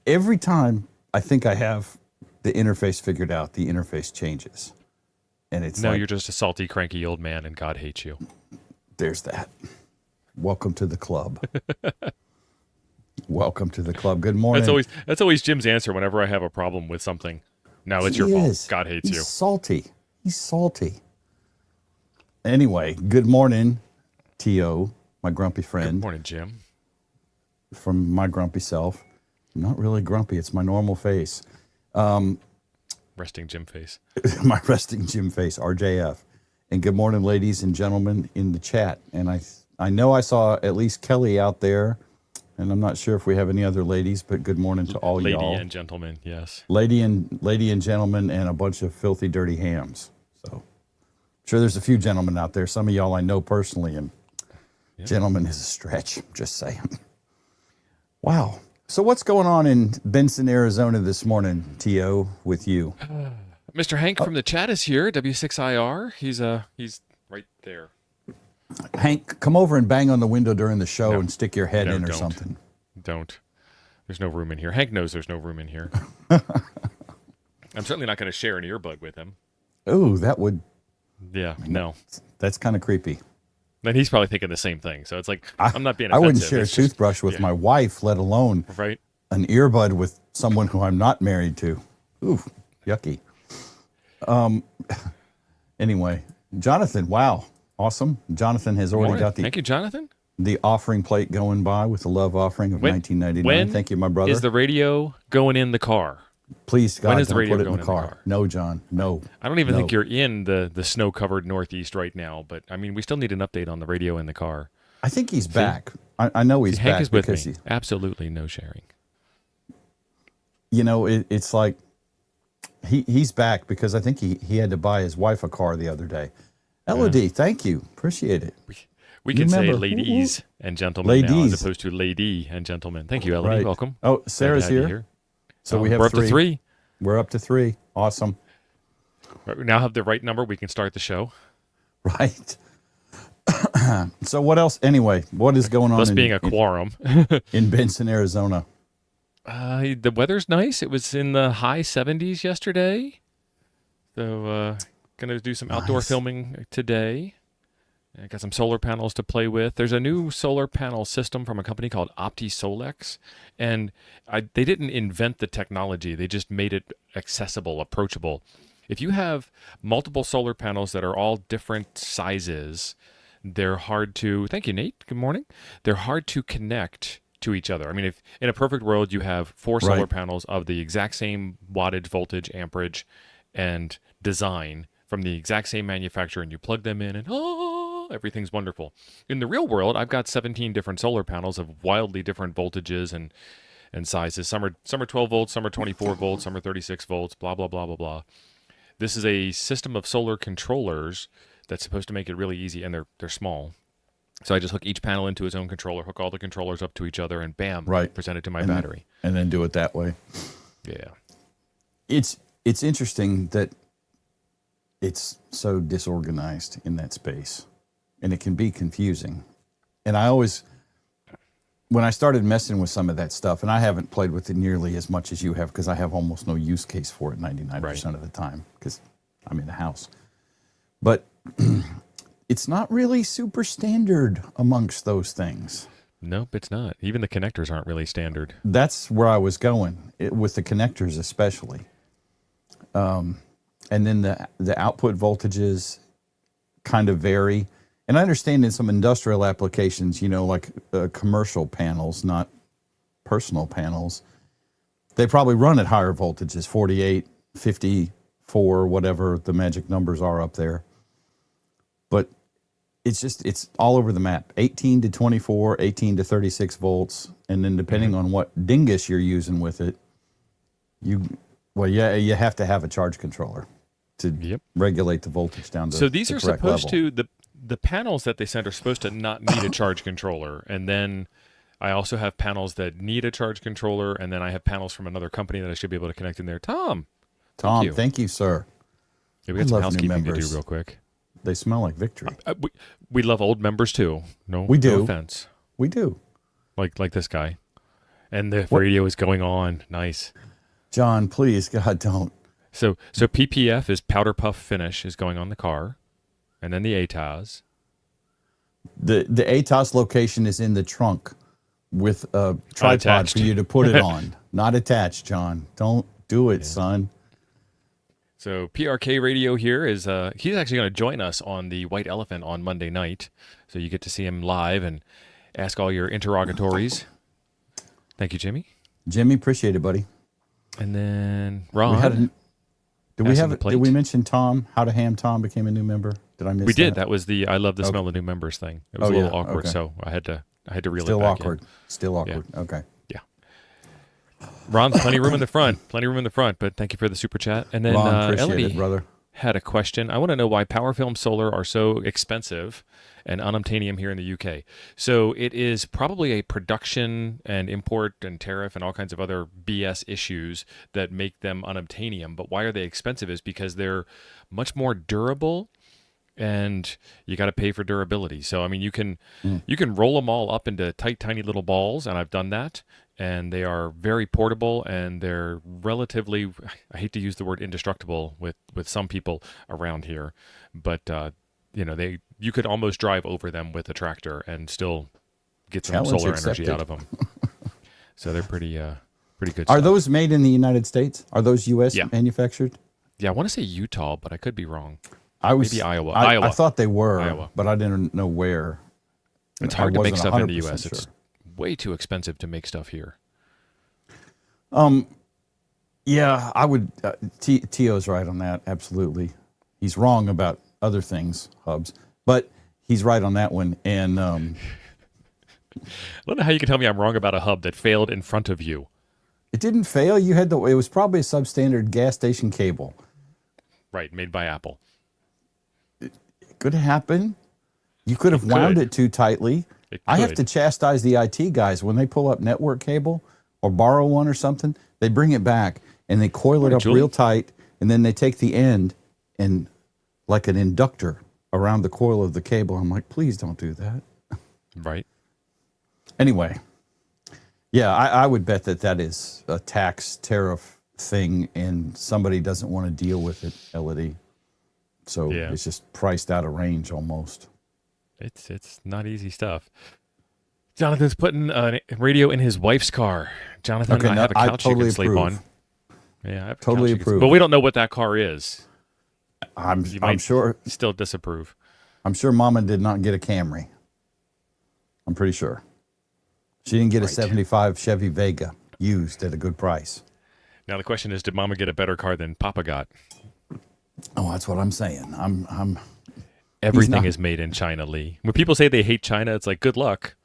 every time I think I have the interface figured out, the interface changes. And it's you're just a salty, cranky old man, and God hates you. There's that. Welcome to the club. Welcome to the club. Good morning. That's always Jim's answer whenever I have a problem with something. No, it's your fault. God hates you. He's salty. He's salty. Anyway, good morning, T.O., my grumpy friend. Good morning, Jim. From my grumpy self. I'm not really grumpy. It's my normal face. Resting Jim face. My resting Jim face, RJF. And good morning, ladies and gentlemen in the chat. And I know I saw at least Kelly out there, and I'm not sure if we have any other ladies, but good morning to all y'all. Lady and gentlemen, yes. Lady and gentlemen, and a bunch of filthy, dirty hams. So, I'm sure there's a few gentlemen out there. Some of y'all I know personally, and gentlemen is a stretch. Just saying. Wow. So what's going on in Benson, Arizona this morning, T.O., with you? Mr. Hank from the chat is here, W6IR. He's right there. Hank, come over and bang on the window during the show and stick your head in or something. Don't. There's no room in here. Hank knows there's no room in here. I'm certainly not going to share an earbud with him. Oh, that would... Yeah, no. That's kind of creepy. And he's probably thinking the same thing. So it's like, I'm not being offensive. I wouldn't share a toothbrush with my wife, let alone an earbud with someone who I'm not married to. Ooh, yucky. Anyway, Jonathan, wow. Awesome. Jonathan has already got Thank you, Jonathan. The offering plate going by with the love offering of $19.99. Thank you, my brother. Is the radio going in the car? Please, God, when is the don't radio put it going in the car. No, John, no. I don't even think you're in the snow-covered Northeast right now, but, I mean, we still need an update on the radio in the car. I think he's back. I know he's back. Hank is with me. Absolutely no sharing. You know, it's like he's back because I think he had to buy his wife a car the other day. LOD, thank you. Appreciate it. We can say ladies and gentlemen now as opposed to lady and gentlemen. Thank you, LOD. Welcome. Oh, Sarah's here. So we have we're up to 3. We're up to 3. Awesome. We now have the right number. We can start the show. Right. So what else? Anyway, what is going on? Plus being a quorum. In Benson, Arizona. The weather's nice. It was in the high 70s yesterday. So going to do some outdoor filming today. I got some solar panels to play with. There's a new solar panel system from a company called OptiSolex, and they didn't invent the technology. They just made it accessible, approachable. If you have multiple solar panels that are all different sizes, they're hard to... Thank you, Nate. Good morning. They're hard to connect to each other. I mean, if in a perfect world, you have 4 solar panels of the exact same wattage, voltage, amperage, and design from the exact same manufacturer, and you plug them in, and everything's wonderful. In the real world, I've got 17 different solar panels of wildly different voltages and sizes. Some are 12 volts, some are 24 volts, some are 36 volts, blah, blah, blah, blah, blah. This is a system of solar controllers that's supposed to make it really easy, and they're small. So I just hook each panel into its own controller, hook all the controllers up to each other, and bam, present it to my battery. And then do it that way. Yeah. It's interesting that it's so disorganized in that space. And it can be confusing. And I always, when I started messing with some of that stuff, and I haven't played with it nearly as much as you have because I have almost no use case for it 99% of the time because I'm in the house. But it's not really super standard amongst those things. Nope, it's not. Even the connectors aren't really standard. That's where I was going, with the connectors especially. And then the output voltages kind of vary. And I understand in some industrial applications, you know, like commercial panels, not personal panels, they probably run at higher voltages, 48, 54, whatever the magic numbers are up there. But it's all over the map, 18 to 24, 18 to 36 volts. And then depending on what dingus you're using with it, you have to have a charge controller to regulate the voltage down to so these the are correct supposed level. to the panels that they send are supposed to not need a charge controller, and then I also have panels that need a charge controller, and then I have panels from another company that I should be able to connect in there. Tom, thank you, sir. Yeah, we got some housekeeping to do real quick. They smell like victory. We love old members too. No, we do. No offense. We do. Like this guy. And the What? radio is going on. Nice. John, please, God, don't. So PPF is powder puff finish is going on the car, and then the ATOS. The ATOS location is in the trunk with a tripod Unattached. for you to put it on. Not attached, John. Don't do it, son. So PRK Radio here is he's actually going to join us on the White Elephant on Monday night. So you get to see him live and ask all your interrogatories. Thank you, Jimmy. Jimmy, appreciate it, buddy. And then Ron. Did we mention Tom? How to Ham Tom became a new member? Did I miss that? We did. That was the I love the smell of new members thing. It was a little awkward, so I had to reel it back in. Still awkward. Yeah. Okay. Yeah. Ron's plenty of room in the front. But thank you for the super chat. And then Ron, appreciate Elodie it, brother. had a question. I want to know why power film solar are so expensive and unobtainium here in the UK. So it is probably a production and import and tariff and all kinds of other BS issues that make them unobtainium. But why are they expensive is because they're much more durable, and you got to pay for durability. So I mean, you can roll them all up into tight, tiny little balls, and I've done that. And they are very portable, and they're relatively, I hate to use the word indestructible with some people around here, but you could almost drive over them with a tractor and still get some solar energy out of them. So they're pretty good Are stuff. those made in the United States? Are those U.S. Yeah. manufactured? Yeah, I want to say Utah, but I could be wrong. Maybe Iowa. I thought they were, Iowa. but I didn't know where. It's I hard to make wasn't stuff in the 100% U.S. sure. It's way too expensive to make stuff here. Yeah, I would. Tio's right on that. Absolutely, he's wrong about other things, Hubs, but he's right on that one. And I don't know how you can tell me I'm wrong about a hub that failed in front of you. it didn't fail. You had it was probably a substandard gas station cable. Right, made by Apple. It could happen. You could have wound it too tightly. I have to chastise the IT guys when they pull up network cable or borrow one or something. They bring it back and they coil it up real tight, and then they take the end and like an inductor around the coil of the cable. I'm like, please don't do that. Right. Anyway, yeah, I would bet that is a tax tariff thing, and somebody doesn't want to deal with it, Elodie. So it's just priced out of range almost. It's not easy stuff. Jonathan's putting a radio in his wife's car. Jonathan, I have a couch you can sleep on. Yeah, I have a Totally couch approve. But we don't know what that car is. I'm sure. Still disapprove. I'm sure Mama did not get a Camry. I'm pretty sure. She didn't get a 75 Chevy Vega used at a good price. Now the question is, did Mama get a better car than Papa got? Oh, that's what I'm saying. Everything is made in China, Lee. When people say they hate China, it's like, good luck.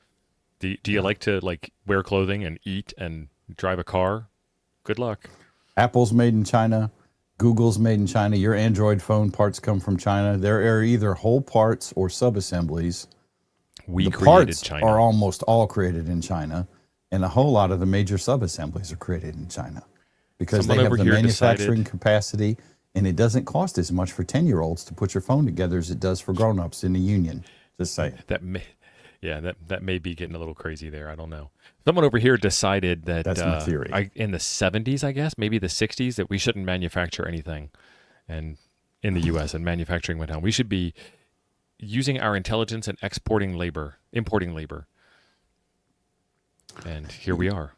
Do you like to wear clothing and eat and drive a car? Good luck. Apple's made in China. Google's made in China. Your Android phone parts come from China. There are either whole parts or sub-assemblies. The parts created China. are almost all created in China, and a whole lot of the major sub-assemblies are created in China because they have the manufacturing capacity, and it doesn't cost as much for 10-year-olds to put your phone together as it does for grown-ups in the union. Just saying. That may be getting a little crazy there. I don't know. Someone over here decided that that's my theory. In the 70s, I guess, maybe the 60s, that we shouldn't manufacture anything, and in the U.S. and manufacturing went down. We should be using our intelligence and importing labor. And here we are.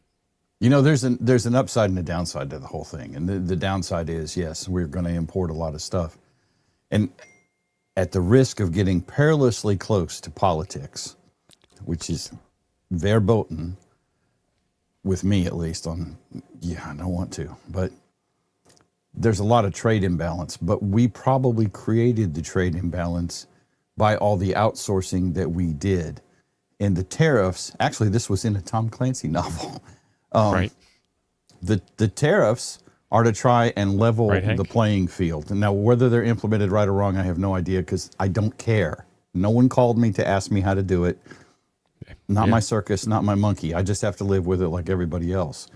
You know, there's an upside and a downside to the whole thing. And the downside is, yes, we're going to import a lot of stuff. And at the risk of getting perilously close to politics, which is verboten, with me at least, I don't want to, but there's a lot of trade imbalance. But we probably created the trade imbalance by all the outsourcing that we did. And the tariffs, actually, this was in a Tom Clancy novel. Right. The tariffs are to try and level the playing field. And now, whether they're implemented right or wrong, I have no idea because I don't care. No one called me to ask me how to do it. Not my circus, not my monkey. I just have to live with it like everybody else.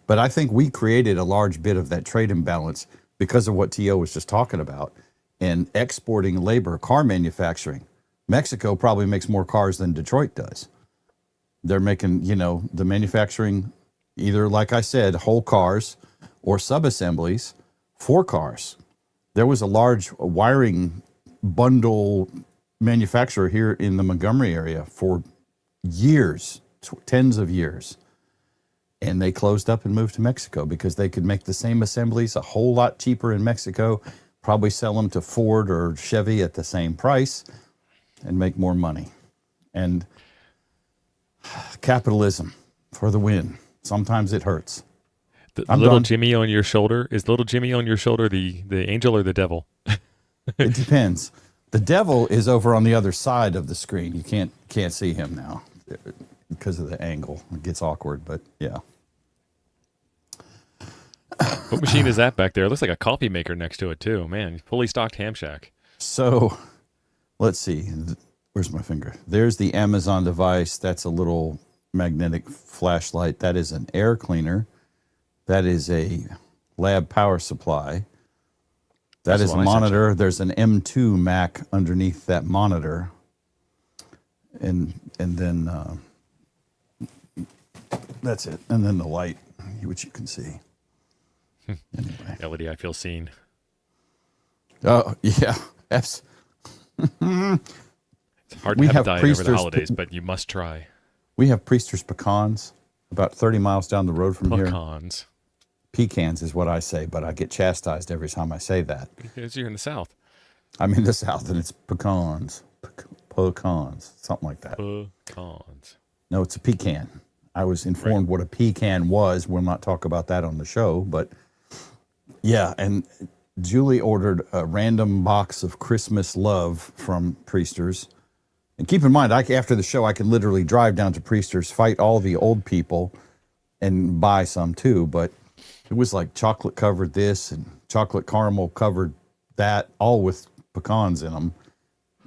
But I think we created a large bit of that trade imbalance because of what T.O. was just talking about. And exporting labor, car manufacturing. Mexico probably makes more cars than Detroit does. They're making, the manufacturing, either, like I said, whole cars or sub-assemblies for cars. There was a large wiring bundle manufacturer here in the Montgomery area for years, tens of years. And they closed up and moved to Mexico because they could make the same assemblies a whole lot cheaper in Mexico, probably sell them to Ford or Chevy at the same price and make more money. And capitalism for the win. Sometimes it hurts. The I'm little done. Jimmy on your shoulder, is little Jimmy on your shoulder the angel or the devil? It depends. The devil is over on the other side of the screen. You can't see him now because of the angle. It gets awkward, but yeah. What machine is that back there? It looks like a coffee maker next to it too. Man, fully stocked ham shack. So let's see. Where's my finger? There's the Amazon device. That's a little magnetic flashlight. That is an air cleaner. That is a lab power supply. That is a monitor. There's an M2 Mac underneath that monitor. And then that's it. And then the light, which you can see. Anyway. LED, I feel seen. Oh, yeah. It's hard to have a diet over the holidays, but you must try. We have Priester's pecans about 30 miles down the road from here. Pecans. Pecans is what I say, but I get chastised every time I say that. Because you're in the South. I'm in the South, and it's pecans. Pecans, something like that. Pecans. No, it's a pecan. I was informed what a pecan was. We'll not talk about that on the show, but yeah, and Julie ordered a random box of Christmas love from Priester's. And keep in mind, after the show, I can literally drive down to Priester's, fight all the old people, and buy some too. But it was like chocolate covered this and chocolate caramel covered that, all with pecans in them.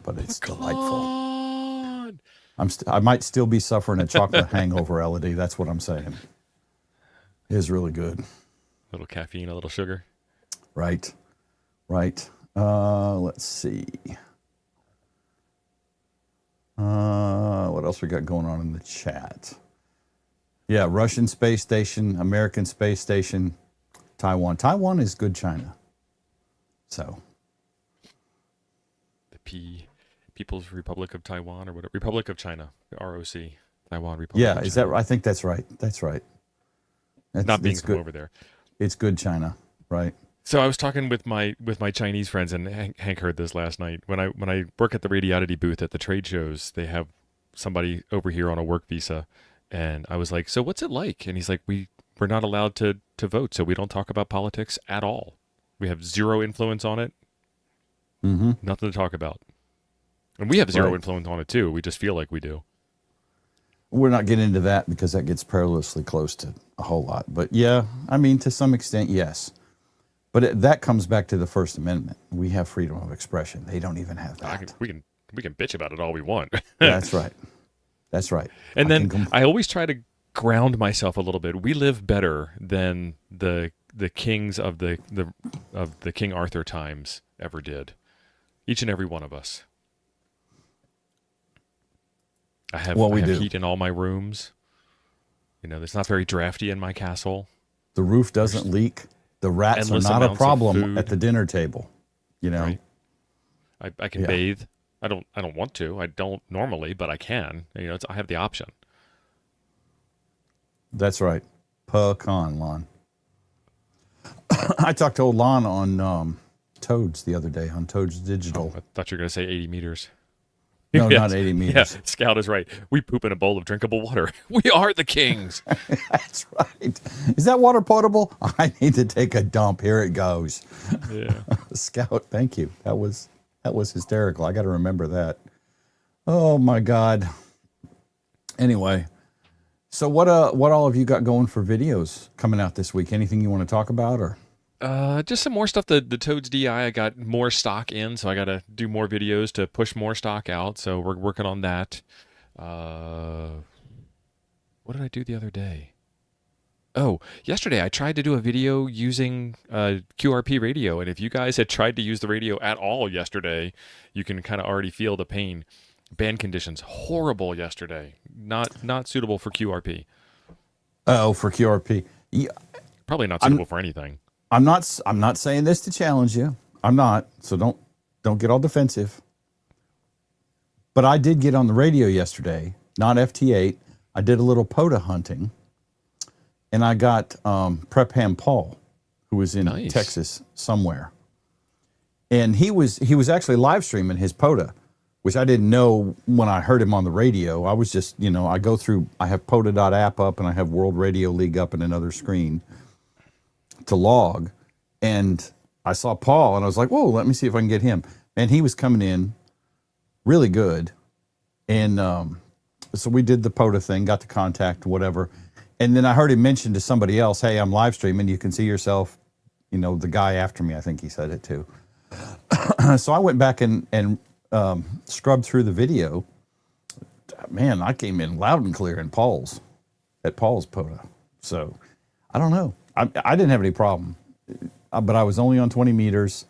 But it's delightful. I might still be suffering a chocolate hangover, LED. That's what I'm saying. It is really good. A little caffeine, a little sugar. Right. Let's see. What else we got going on in the chat? Yeah, Russian space station, American space station, Taiwan. Taiwan is good China. So. The People's Republic of Taiwan or whatever. Republic of China, the ROC. Taiwan Republic. Yeah, is that right? I think that's right. That's Not being from good. over there. It's good China, right? So I was talking with my Chinese friends, and Hank heard this last night. When I work at the radiodity booth at the trade shows, they have somebody over here on a work visa, and I was like, "So what's it like?" And he's like, "We're not allowed to vote, so we don't talk about politics at all. We have zero influence on it. Mm-hmm. Nothing to talk about, and we have zero influence on it too. We just feel like we do." We're not getting into that because that gets perilously close to a whole lot. But yeah, I mean, to some extent, yes. But that comes back to the First Amendment. We have freedom of expression. They don't even have that. We can bitch about it all we want. That's right. And then I always try to ground myself a little bit. We live better than the kings of the King Arthur times ever did. Each and every one of us. I have heat in all my rooms. It's not very drafty in my castle. The roof doesn't leak. The rats are not a problem at the dinner table. Right. I can bathe. I don't want to. I don't normally, but I can. I have the option. That's right. Pecan, Lon. I talked to old Lon on Toads the other day, on Toads Digital. I thought you were going to say 80 meters. No, not 80 meters. Yeah, Scout is right. We poop in a bowl of drinkable water. We are the kings. That's right. Is that water potable? I need to take a dump. Here it goes. Yeah. Scout, thank you. That was hysterical. I got to remember that. Oh my God. Anyway, so what all have you got going for videos coming out this week? Anything you want to talk about, or? Just some more stuff. The Toads DI, I got more stock in, so I got to do more videos to push more stock out. So we're working on that. What did I do the other day? Oh, yesterday I tried to do a video using QRP radio, and if you guys had tried to use the radio at all yesterday, you can kind of already feel the pain. Band conditions horrible yesterday. Not suitable for QRP. Oh, for QRP. Yeah, Probably not suitable for anything. I'm not saying this to challenge you. I'm not. So don't get all defensive. But I did get on the radio yesterday, not FT8. I did a little POTA hunting, and I got Prep Ham Paul, who was in Nice. Texas somewhere. And he was actually live streaming his POTA, which I didn't know when I heard him on the radio. I was just, I have POTA.app up and I have World Radio League up in another screen to log. And I saw Paul and I was like, whoa, let me see if I can get him. And he was coming in really good. And so we did the POTA thing, got the contact, whatever. And then I heard him mention to somebody else, hey, I'm live streaming. You can see yourself, the guy after me, I think he said it too. So I went back and scrubbed through the video. Man, I came in loud and clear at Paul's POTA. So I don't know. I didn't have any problem, but I was only on 20 meters.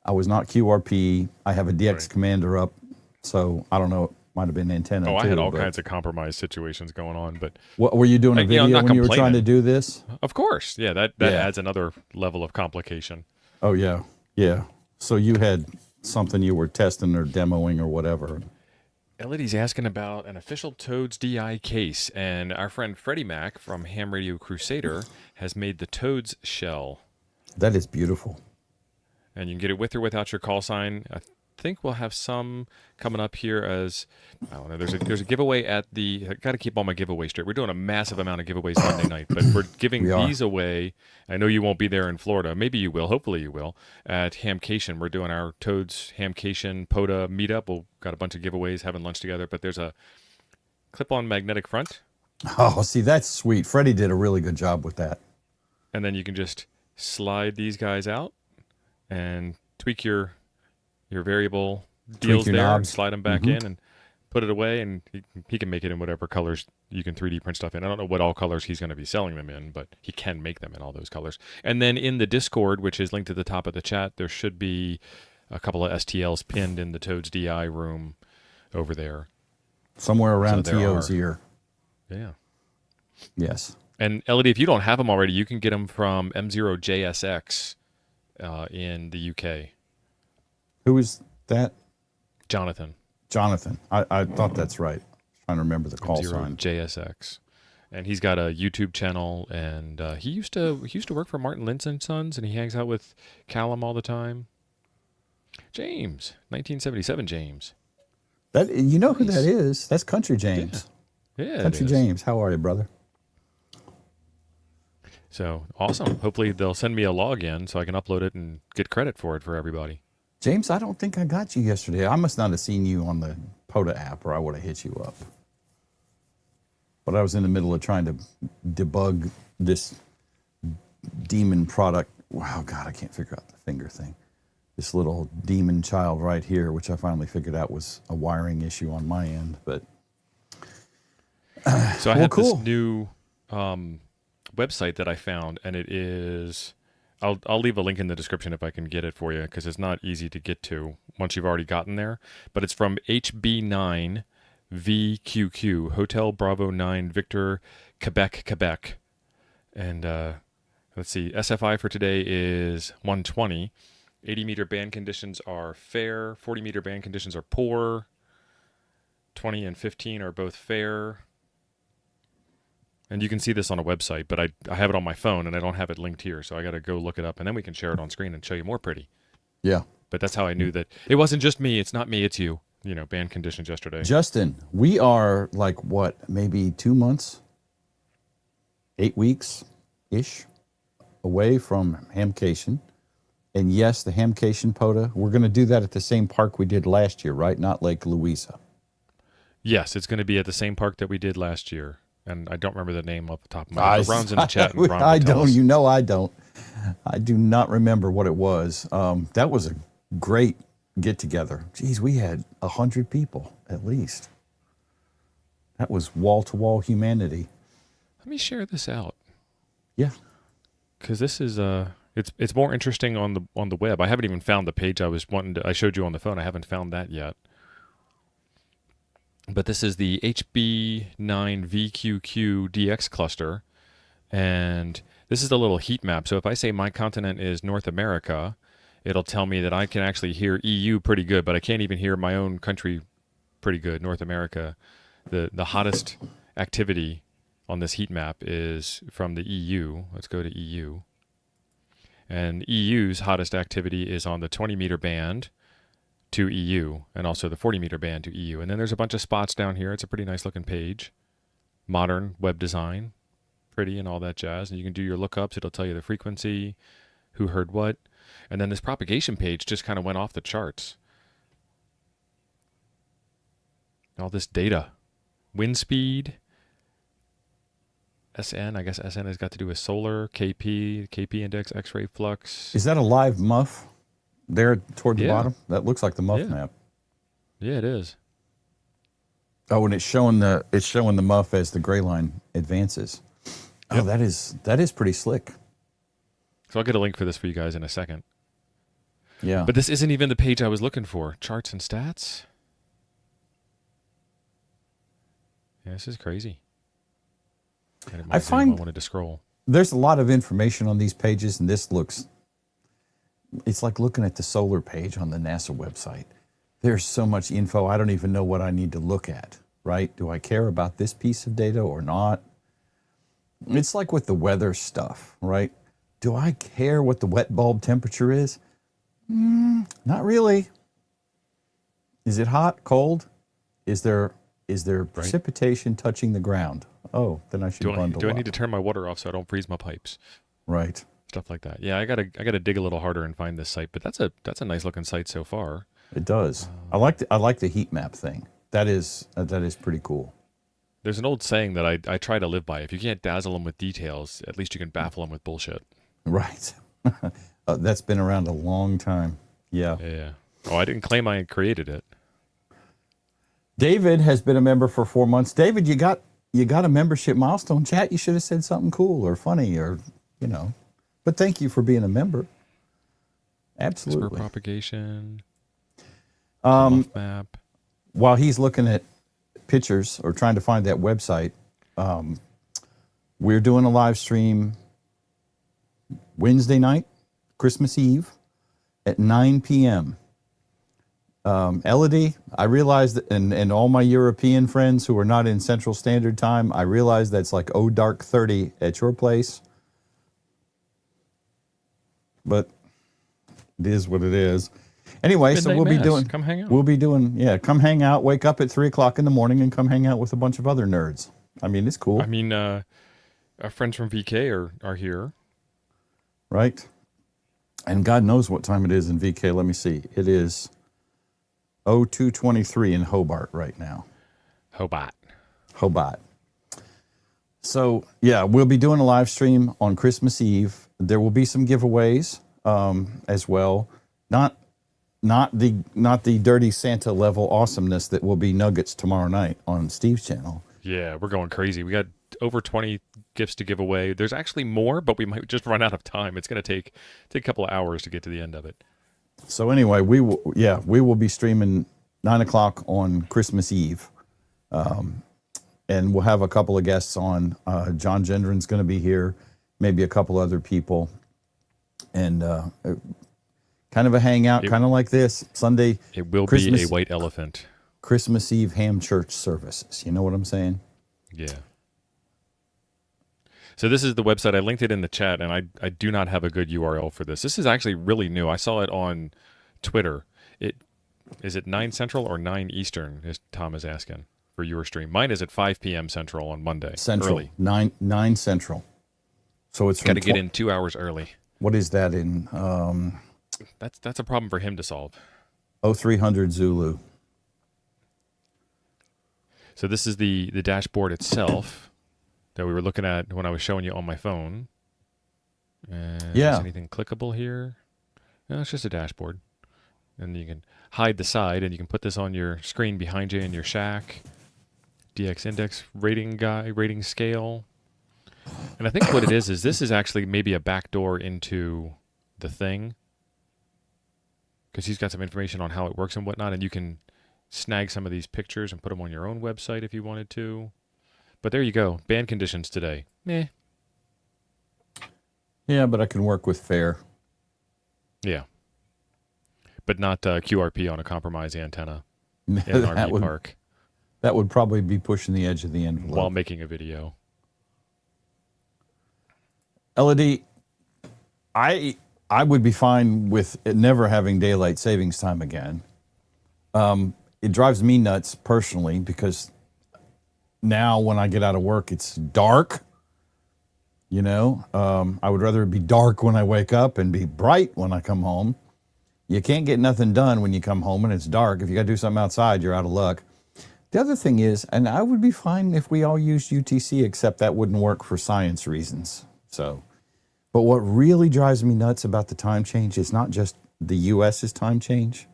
I was not QRP. I have a DX commander up. So I don't know. It might have been antenna. Oh, I too, had all but kinds of compromised situations going on, but what were you doing a video not when you were trying to complaining. do this? Of course, yeah, that adds another level of complication. Oh yeah. Yeah. So you had something you were testing or demoing or whatever. Elodie's asking about an official Toads DI case, and our friend Freddie Mac from Ham Radio Crusader has made the Toads shell. That is beautiful. And you can get it with or without your call sign. I think we'll have some coming up here as, I don't know, there's a giveaway at the, I got to keep all my giveaways straight. We're doing a massive amount of giveaways Monday night, but we're giving these away. I know you won't be there in Florida. Maybe you will. Hopefully you will. At Hamcation, we're doing our Toads Hamcation POTA meetup. We've got a bunch of giveaways, having lunch together, but there's a clip-on magnetic front. Oh, see, that's sweet. Freddie did a really good job with that. And then you can just slide these guys out and tweak your variable deals your there, and knobs. slide them back in and put it away, and he can make it in whatever colors you can 3D print stuff in. I don't know what all colors he's going to be selling them in, but he can make them in all those colors. And then in the Discord, which is linked to the top of the chat, there should be a couple of STLs pinned in the Toads DI room over there. Somewhere around So there T.O.'s are. ear. Yeah. Yes. And Elodie, if you don't have them already, you can get them from M0JSX in the UK. Who is that? Jonathan. Jonathan. I thought that's right. Trying to remember the call sign. JSX, and he's got a YouTube channel, and he used to work for Martin Lintz and Sons, and he hangs out with Callum all the time. James, 1977 James. That you know who Nice. that is? That's Country James. Yeah, Country it is. James. How are you, brother? So awesome. Hopefully they'll send me a login so I can upload it and get credit for it for everybody. James, I don't think I got you yesterday. I must not have seen you on the POTA app, or I would have hit you up. But I was in the middle of trying to debug this demon product. Wow, God, I can't figure out the finger thing. This little demon child right here, which I finally figured out was a wiring issue on my end. But So I have cool. this new website that I found, and it is. I'll leave a link in the description if I can get it for you, because it's not easy to get to once you've already gotten there. But it's from HB9VQQ, Hotel Bravo 9 Victor, Quebec. And let's see, SFI for today is 120. 80-meter band conditions are fair. 40-meter band conditions are poor. 20 and 15 are both fair. And you can see this on a website, but I have it on my phone, and I don't have it linked here, so I got to go look it up, and then we can share it on screen and show you more pretty. yeah. But that's how I knew that it wasn't just me. It's not me. It's you. You know, band conditions yesterday. Justin, we are like, what, maybe 2 months, 8 weeks-ish away from Hamcation. And yes, the Hamcation POTA, we're going to do that at the same park we did last year, right? Not Lake Louisa. Yes, it's going to be at the same park that we did last year. And I don't remember the name off the top of my head. Ron's in the chat. And Ron will I tell don't. us. You know I don't. I do not remember what it was. That was a great get-together. Geez, we had 100 people at least. That was wall-to-wall humanity. Let me share this out. Yeah. Because this is it's more interesting on the web. I haven't even found the page I showed you on the phone. I haven't found that yet. But this is the HB9VQQ DX cluster. And this is the little heat map. So if I say my continent is North America, it'll tell me that I can actually hear EU pretty good, but I can't even hear my own country pretty good, North America. The hottest activity on this heat map is from the EU. Let's go to EU. And EU's hottest activity is on the 20-meter band to EU, and also the 40-meter band to EU. And then there's a bunch of spots down here. It's a pretty nice looking page. Modern web design, pretty and all that jazz. And you can do your lookups. It'll tell you the frequency, who heard what. And then this propagation page just kind of went off the charts. All this data. Wind speed, SN, I guess SN has got to do with solar, KP index, X-ray flux. Is that a live muff there toward the Yeah. bottom? That looks like the muff Yeah. map. Yeah, it is. Oh, and it's showing the muff as the gray line advances. Oh, Yep. that is pretty slick. So I'll get a link for this for you guys in a second. Yeah. But this isn't even the page I was looking for. Charts and stats? Yeah, this is crazy. I find I wanted to scroll. there's a lot of information on these pages, and it's like looking at the solar page on the NASA website. There's so much info, I don't even know what I need to look at, right? Do I care about this piece of data or not? It's like with the weather stuff, right? Do I care what the wet bulb temperature is? Not really. Is it hot, cold? Is there precipitation touching the ground? Oh, then I should bundle Do I up. need to turn my water off so I don't freeze my pipes? Right. Stuff like that. Yeah, I gotta dig a little harder and find this site, but that's a nice looking site so far. It does. I like the heat map thing. That is pretty cool. There's an old saying that I try to live by. If you can't dazzle them with details, at least you can baffle them with bullshit. Right. That's been around a long time. Yeah. Yeah. Oh, I didn't claim I created it. David has been a member for 4 months. David, you got a membership milestone. Chat, you should have said something cool or funny or, But thank you for being a member. Absolutely. Whisper propagation. Muff map. While he's looking at pictures or trying to find that website, we're doing a live stream Wednesday night, Christmas Eve at 9 p.m. Elodie, I realize that, and all my European friends who are not in Central Standard Time, I realize that's like dark 30 at your place. But it is what it is. Anyway, so Midnight we'll be Mass. doing. Come hang out. Come hang out. Wake up at 3 o'clock in the morning and come hang out with a bunch of other nerds. I mean, it's cool. I mean, our friends from VK are here. Right? And God knows what time it is in VK. Let me see. It is 02:23 in Hobart right now. Hobart. So, yeah, we'll be doing a live stream on Christmas Eve. There will be some giveaways as well. Not the dirty Santa level awesomeness that will be nuggets tomorrow night on Steve's channel. Yeah, we're going crazy. We got over 20 gifts to give away. There's actually more, but we might just run out of time. It's going to take a couple of hours to get to the end of it. So anyway, we will be streaming 9 o'clock on Christmas Eve. And we'll have a couple of guests on. John Gendron's going to be here, maybe a couple other people. And kind of a hangout, kind of like this, Sunday. It will Christmas, be a white elephant. Christmas Eve ham church services. You know what I'm saying? Yeah. So this is the website. I linked it in the chat, and I do not have a good URL for this. This is actually really new. I saw it on Twitter. Is it 9 Central or 9 Eastern, as Tom is asking, for your stream? Mine is at 5 p.m. Central on Monday. Central. Early. 9 Central. So it's got to get in 2 hours early. What is that in? That's a problem for him to solve. 0300 Zulu. So this is the dashboard itself that we were looking at when I was showing you on my phone. Yeah. Is anything clickable here? No, it's just a dashboard. And you can hide the side, and you can put this on your screen behind you in your shack. DX index rating scale. And I think what it is this is actually maybe a backdoor into the thing. Because he's got some information on how it works and whatnot, and you can snag some of these pictures and put them on your own website if you wanted to. But there you go. Ban conditions today. Meh. Yeah, but I can work with fair. Yeah. But not QRP on a compromised antenna in an RV park. That would probably be pushing the edge of the envelope. While making a video. LED, I would be fine with it never having daylight savings time again. It drives me nuts personally because now when I get out of work, it's dark. You know, I would rather it be dark when I wake up and be bright when I come home. You can't get nothing done when you come home and it's dark. If you got to do something outside, you're out of luck. The other thing is, and I would be fine if we all used UTC, except that wouldn't work for science reasons. So, but what really drives me nuts about the time change is not just the US's time change.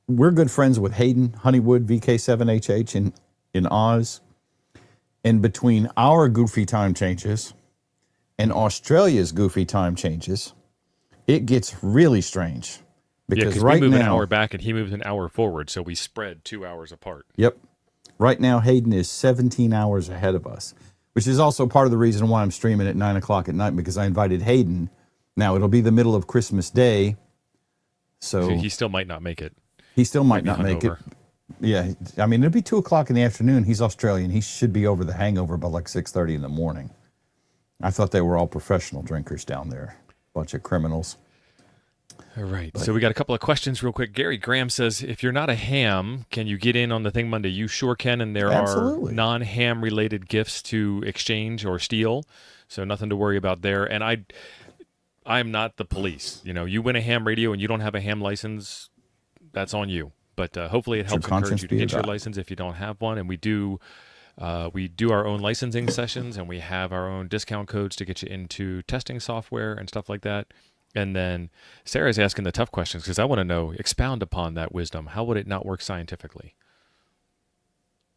We're good friends with Hayden, Honeywood, VK7HH in Oz. And between our goofy time changes and Australia's goofy time changes, it gets really strange. Because right we move an hour back and he moves an hour forward, so we spread 2 hours apart. Yep. Right now, Hayden is 17 hours ahead of us, which is also part of the reason why I'm streaming at 9 o'clock at night, because I invited Hayden. Now, it'll be the middle of Christmas Day, so he still might not make it. He still might not make it. Yeah, I mean, it'll be 2 o'clock in the afternoon. He's Australian. He should be over the hangover by like 6:30 in the morning. I thought they were all professional drinkers down there. Bunch of criminals. All right. So we got a couple of questions real quick. Gary Graham says, if you're not a ham, can you get in on the thing Monday? You sure can, and there are non-ham related gifts to exchange or steal, so nothing to worry about there. And I'm not the police. You know, you win a ham radio and you don't have a ham license, that's on you. But hopefully it helps encourage you to get your license if you don't have one. And we do our own licensing sessions, and we have our own discount codes to get you into testing software and stuff like that. And then Sarah's asking the tough questions because I want to know, expound upon that wisdom. How would it not work scientifically?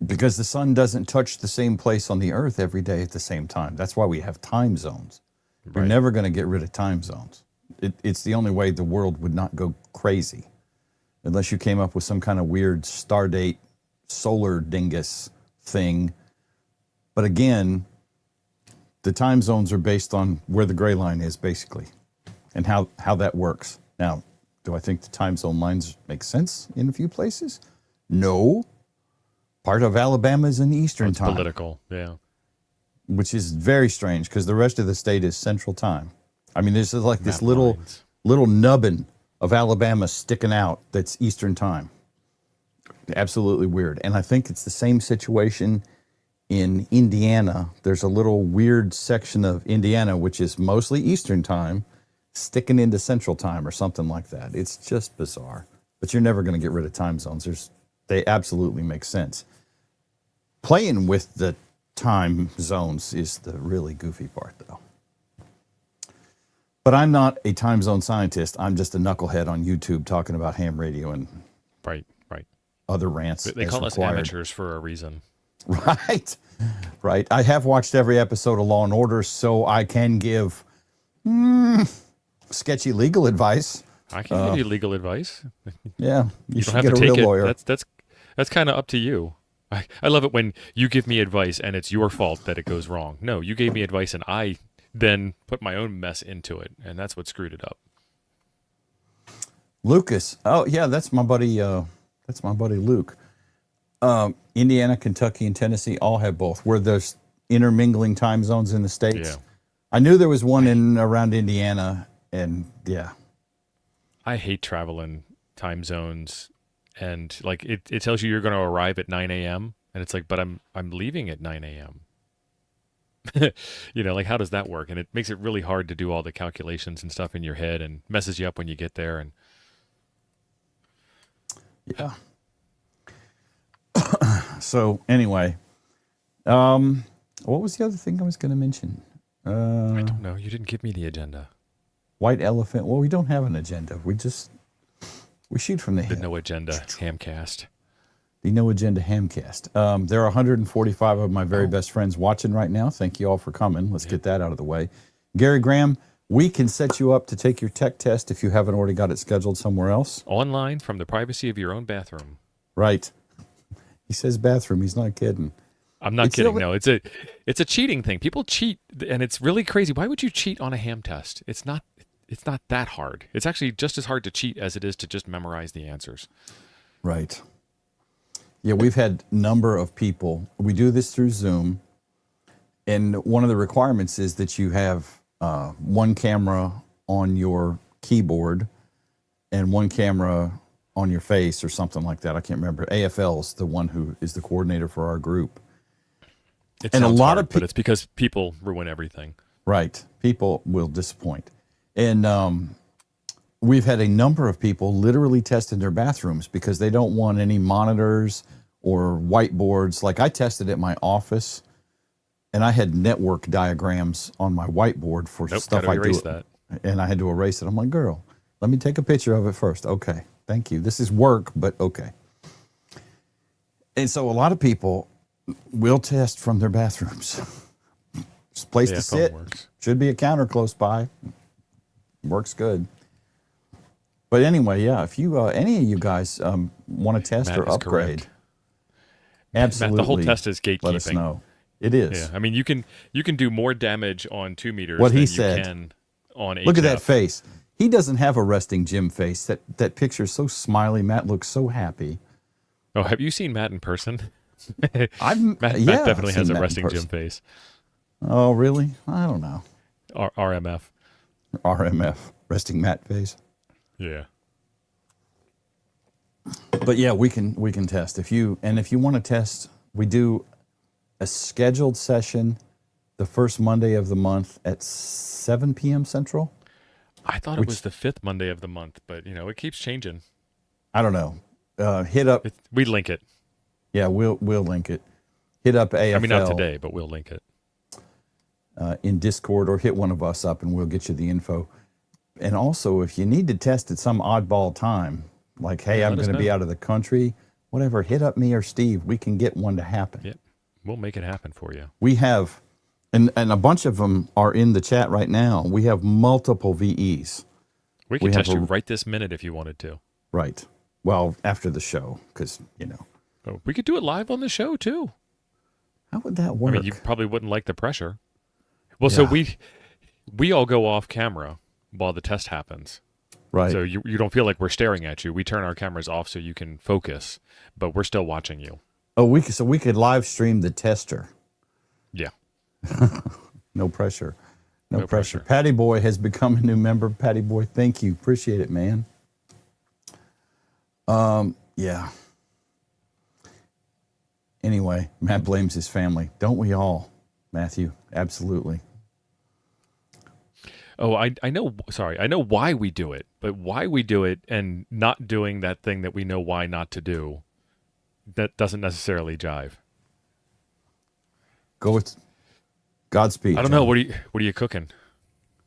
Because the sun doesn't touch the same place on the earth every day at the same time. That's why we have time zones. Right. We're never going to get rid of time zones. It's the only way the world would not go crazy. Unless you came up with some kind of weird stardate solar dingus thing. But again, the time zones are based on where the gray line is, basically, and how that works. Now, do I think the time zone lines make sense in a few places? No. Part of Alabama is in Eastern time. Political, yeah. Which is very strange because the rest of the state is Central time. I mean, there's like this little nubbin of Alabama sticking out that's Eastern time. Absolutely weird. And I think it's the same situation in Indiana. There's a little weird section of Indiana, which is mostly Eastern time, sticking into Central time or something like that. It's just bizarre. But you're never going to get rid of time zones. They absolutely make sense. Playing with the time zones is the really goofy part, though. But I'm not a time zone scientist. I'm just a knucklehead on YouTube talking about ham radio and right. Other rants. They call us amateurs for a reason. Right. I have watched every episode of Law and Order, so I can give sketchy legal advice. I can give you legal advice. Yeah, you don't have to take it. That's kind of up to you. I love it when you give me advice and it's your fault that it goes wrong. No, you gave me advice and I then put my own mess into it, and that's what screwed it up. Lucas. Oh, yeah, that's my buddy Luke. Indiana, Kentucky, and Tennessee all have both. Where there's intermingling time zones in the states. Yeah. I knew there was one in around Indiana, and yeah. I hate traveling time zones, and like it tells you you're going to arrive at 9 a.m. and it's like, but I'm leaving at 9 a.m. You know, like how does that work? And it makes it really hard to do all the calculations and stuff in your head, and messes you up when you get there. And yeah. So anyway, what was the other thing I was going to mention? I don't know. You didn't give me the agenda. White elephant. Well, we don't have an agenda. We shoot from the hip. The no agenda hamcast. The no agenda hamcast. There are 145 of my very best friends watching right now. Thank you all for coming. Let's get that out of the way. Gary Graham, we can set you up to take your tech test if you haven't already got it scheduled somewhere else. Online from the privacy of your own bathroom. Right. He says bathroom. He's not kidding. I'm not kidding. Still, No, it's a cheating thing. People cheat, and it's really crazy. Why would you cheat on a ham test? It's not that hard. It's actually just as hard to cheat as it is to just memorize the answers. Right. Yeah, we've had number of people. We do this through Zoom, and one of the requirements is that you have one camera on your keyboard and one camera on your face or something like that. I can't remember. AFL's the one who is the coordinator for our group. It And a sounds lot hard, of but it's because people ruin everything. Right. People will disappoint. And we've had a number of people literally test in their bathrooms because they don't want any monitors or whiteboards. Like I tested at my office, and I had network diagrams on my whiteboard for stuff I do. That. And I had to erase it. I'm like, girl, let me take a picture of it first. Okay, thank you. This is work, but okay. And so a lot of people will test from their bathrooms. It's a place to sit. Works. Should be a counter close by. Works good. But anyway, yeah, if you any of you guys want to test Matt or upgrade, correct. absolutely, Matt, the whole test is gatekeeping. Let us know. It is. Yeah, I mean you can do more damage on 2 meters What than he said. you can on HF. Look at that face. He doesn't have a resting Jim face. That picture's so smiley. Matt looks so happy. Oh, have you seen Matt in person? Matt Matt definitely has a resting Jim face. Oh, really? I don't know. RMF. RMF, resting Matt face. Yeah. But yeah, we can test. If you want to test, we do a scheduled session the first Monday of the month at 7 p.m. Central. I thought it was the 5th Monday of the month, but it keeps changing. I don't know. Hit up. We link it. Yeah, we'll link it. Hit up AFL. I mean, not today, but we'll link it. In Discord, or hit one of us up and we'll get you the info. And also, if you need to test at some oddball time, like, hey, I'm going to be out of the country, whatever, hit up me or Steve. We can get one to happen. Yep. We'll make it happen for you. We have, and a bunch of them are in the chat right now. We have multiple VEs. We can test you right this minute if you wanted to. Right. Well, after the show, because, Oh, we could do it live on the show, too. How would that work? I mean, you probably wouldn't like the pressure. Well, so we all go off camera while the test happens. Right. So you don't feel like we're staring at you. We turn our cameras off so you can focus, but we're still watching you. Oh, we could live stream the tester. Yeah. No pressure. No pressure. Patty Boy has become a new member. Patty Boy, thank you. Appreciate it, man. Yeah. Anyway, Matt blames his family. Don't we all, Matthew? Absolutely. Oh, I know. Sorry, I know why we do it, but why we do it and not doing that thing that we know why not to do, that doesn't necessarily jive. Go with Godspeed. I don't know. What are you cooking?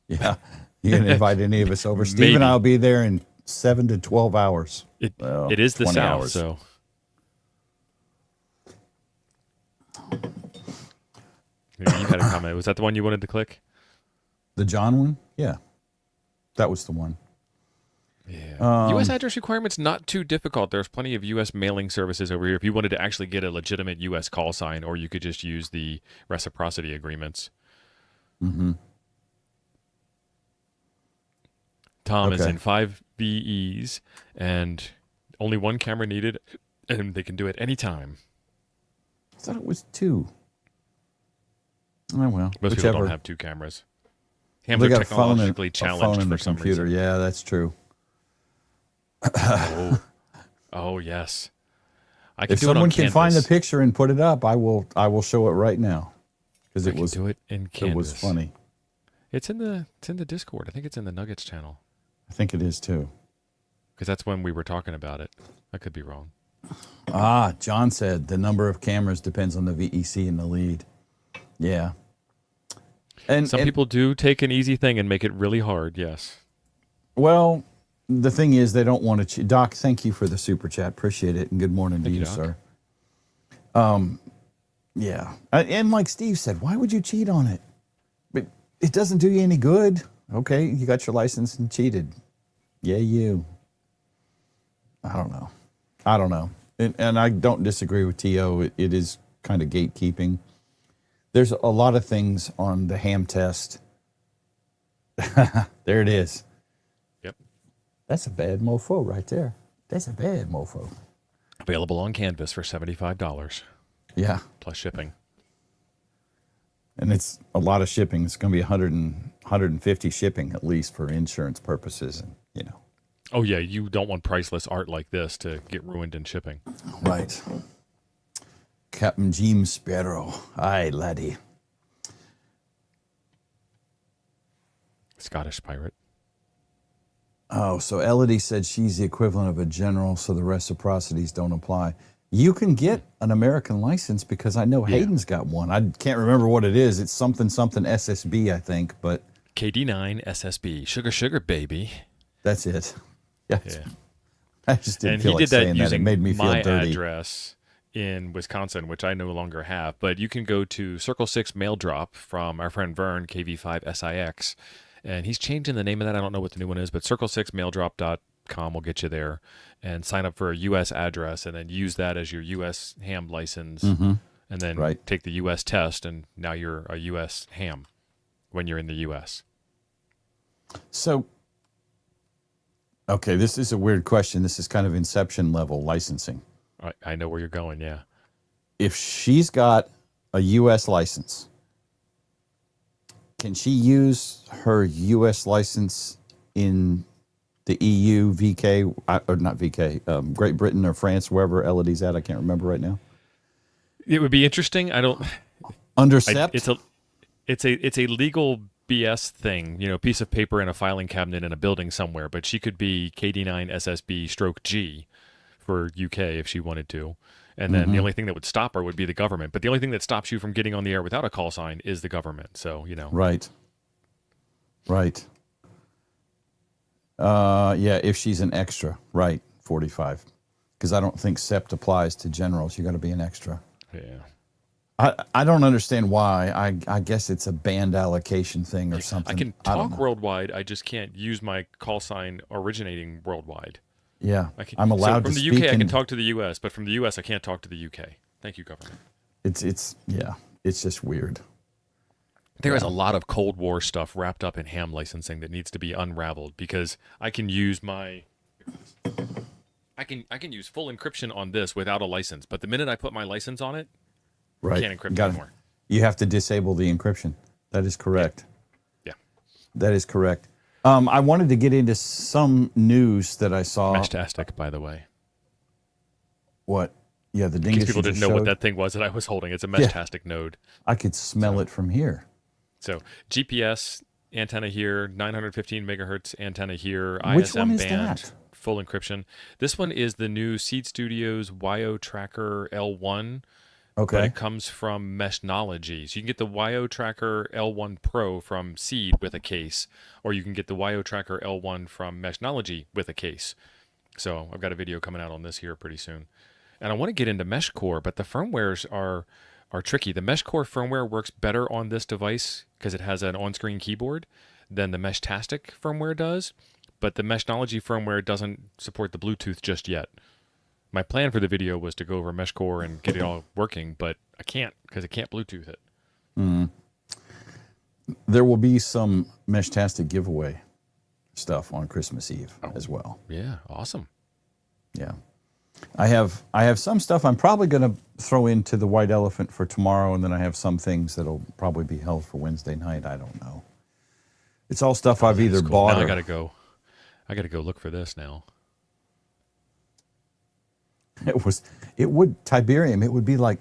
Yeah, you can invite any of us over. Steve and I'll be there in 7 to 12 hours. It is the 20 South, hours. so. You had a comment. Was that the one you wanted to click? The John one? Yeah. That was the one. Yeah. U.S. address requirements not too difficult. There's plenty of U.S. mailing services over here if you wanted to actually get a legitimate U.S. call sign, or you could just use the reciprocity agreements. Mm-hmm. Tom is in 5 VEs and only one camera needed, and they can do it anytime. I thought it was 2. Oh, well. Most people don't have 2 cameras. Hams They are got a phone technologically challenged and for a some computer. reason. Yeah, that's true. Oh, yes. I can If do it on someone can find the Canvas. picture and put it up, I will show it right now, because I can do it in Canvas. It was funny. It's in the Discord. I think it's in the Nuggets channel. I think it is too. Because that's when we were talking about it. I could be wrong. John said the number of cameras depends on the VEC in the lead. Yeah. And Some people do take an easy thing and make it really hard, yes. Well, the thing is, they don't want to. Doc, thank you for the super chat. Appreciate it. And good morning to you, Doc. sir. Yeah. And like Steve said, why would you cheat on it? But it doesn't do you any good. Okay, you got your license and cheated. Yeah, you. I don't know. and I don't disagree with T.O. It is kind of gatekeeping. There's a lot of things on the ham test. There it is. Yep. That's a bad mofo right there. That's a bad mofo. Available on Canvas for $75. Yeah. Plus shipping. And it's a lot of shipping. It's going to be 150 shipping at least for insurance purposes. And, you know. Oh, yeah. You don't want priceless art like this to get ruined in shipping. Right. Captain James Sparrow. Aye, laddie. Scottish pirate. Oh, so Elodie said she's the equivalent of a general, so the reciprocities don't apply. You can get an American license because I know Hayden's got one. I can't remember what it is. It's something SSB, I think, but KD9 SSB. Sugar, sugar, baby. that's it. Yeah. Yeah. I just didn't And feel he like did that saying that. It using made me feel my dirty. address in Wisconsin, which I no longer have. But you can go to Circle 6 Mail Drop from our friend Vern, KV5SIX. And he's changing the name of that. I don't know what the new one is, but circle6maildrop.com will get you there and sign up for a U.S. address and then use that as your U.S. ham license and then take the U.S. test, and now you're a U.S. ham when you're in the U.S. So, okay, this is a weird question. This is kind of Inception level licensing. I know where you're going, yeah. If she's got a U.S. license, can she use her U.S. license in the EU, VK, or not VK, Great Britain or France, wherever Elodie's at? I can't remember right now. It would be interesting. I don't... Under SEPT? It's a legal BS thing, piece of paper in a filing cabinet in a building somewhere, but she could be KD9 SSB stroke G for UK if she wanted to. And then the only thing that would stop her would be the government. But the only thing that stops you from getting on the air without a call sign is the government. So, Right. Yeah, if she's an extra. Right, 45. Because I don't think SEPT applies to generals. You got to be an extra. Yeah. I don't understand why. I guess it's a band allocation thing or something. I can talk worldwide. I just can't use my call sign originating worldwide. Yeah, I'm allowed to speak. From the UK, I can talk to the US, but from the US, I can't talk to the UK. Thank you, government. It's just weird. There is a lot of Cold War stuff wrapped up in ham licensing that needs to be unraveled because I can use I can use full encryption on this without a license, but the minute I put my license on it, I can't encrypt anymore. You have to disable the encryption. That is correct. Yeah. That is correct. I wanted to get into some news that I saw. Meshtastic, by the way. What? Yeah, the In dingus case people didn't know what that thing was that I was holding. It's a Meshtastic node. I could smell it from here. So GPS antenna here, 915 megahertz antenna here, Which ISM one is band, that? full encryption. This one is the new Seed Studios YO Tracker L1. Okay. But it comes from Meshnology. So you can get the YO Tracker L1 Pro from Seed with a case, or you can get the YO Tracker L1 from Meshnology with a case. So I've got a video coming out on this here pretty soon. And I want to get into MeshCore, but the firmwares are tricky. The MeshCore firmware works better on this device because it has an on-screen keyboard than the Meshtastic firmware does, but the Meshnology firmware doesn't support the Bluetooth just yet. My plan for the video was to go over MeshCore and get it all working, but I can't because I can't Bluetooth it. There will be some Meshtastic giveaway stuff on Christmas Eve as well. Yeah, awesome. Yeah. I have some stuff I'm probably going to throw into the White Elephant for tomorrow, and then I have some things that'll probably be held for Wednesday night. I don't know. It's all stuff I've either bought now or... I gotta go look for this now. Tiberium, it would be like,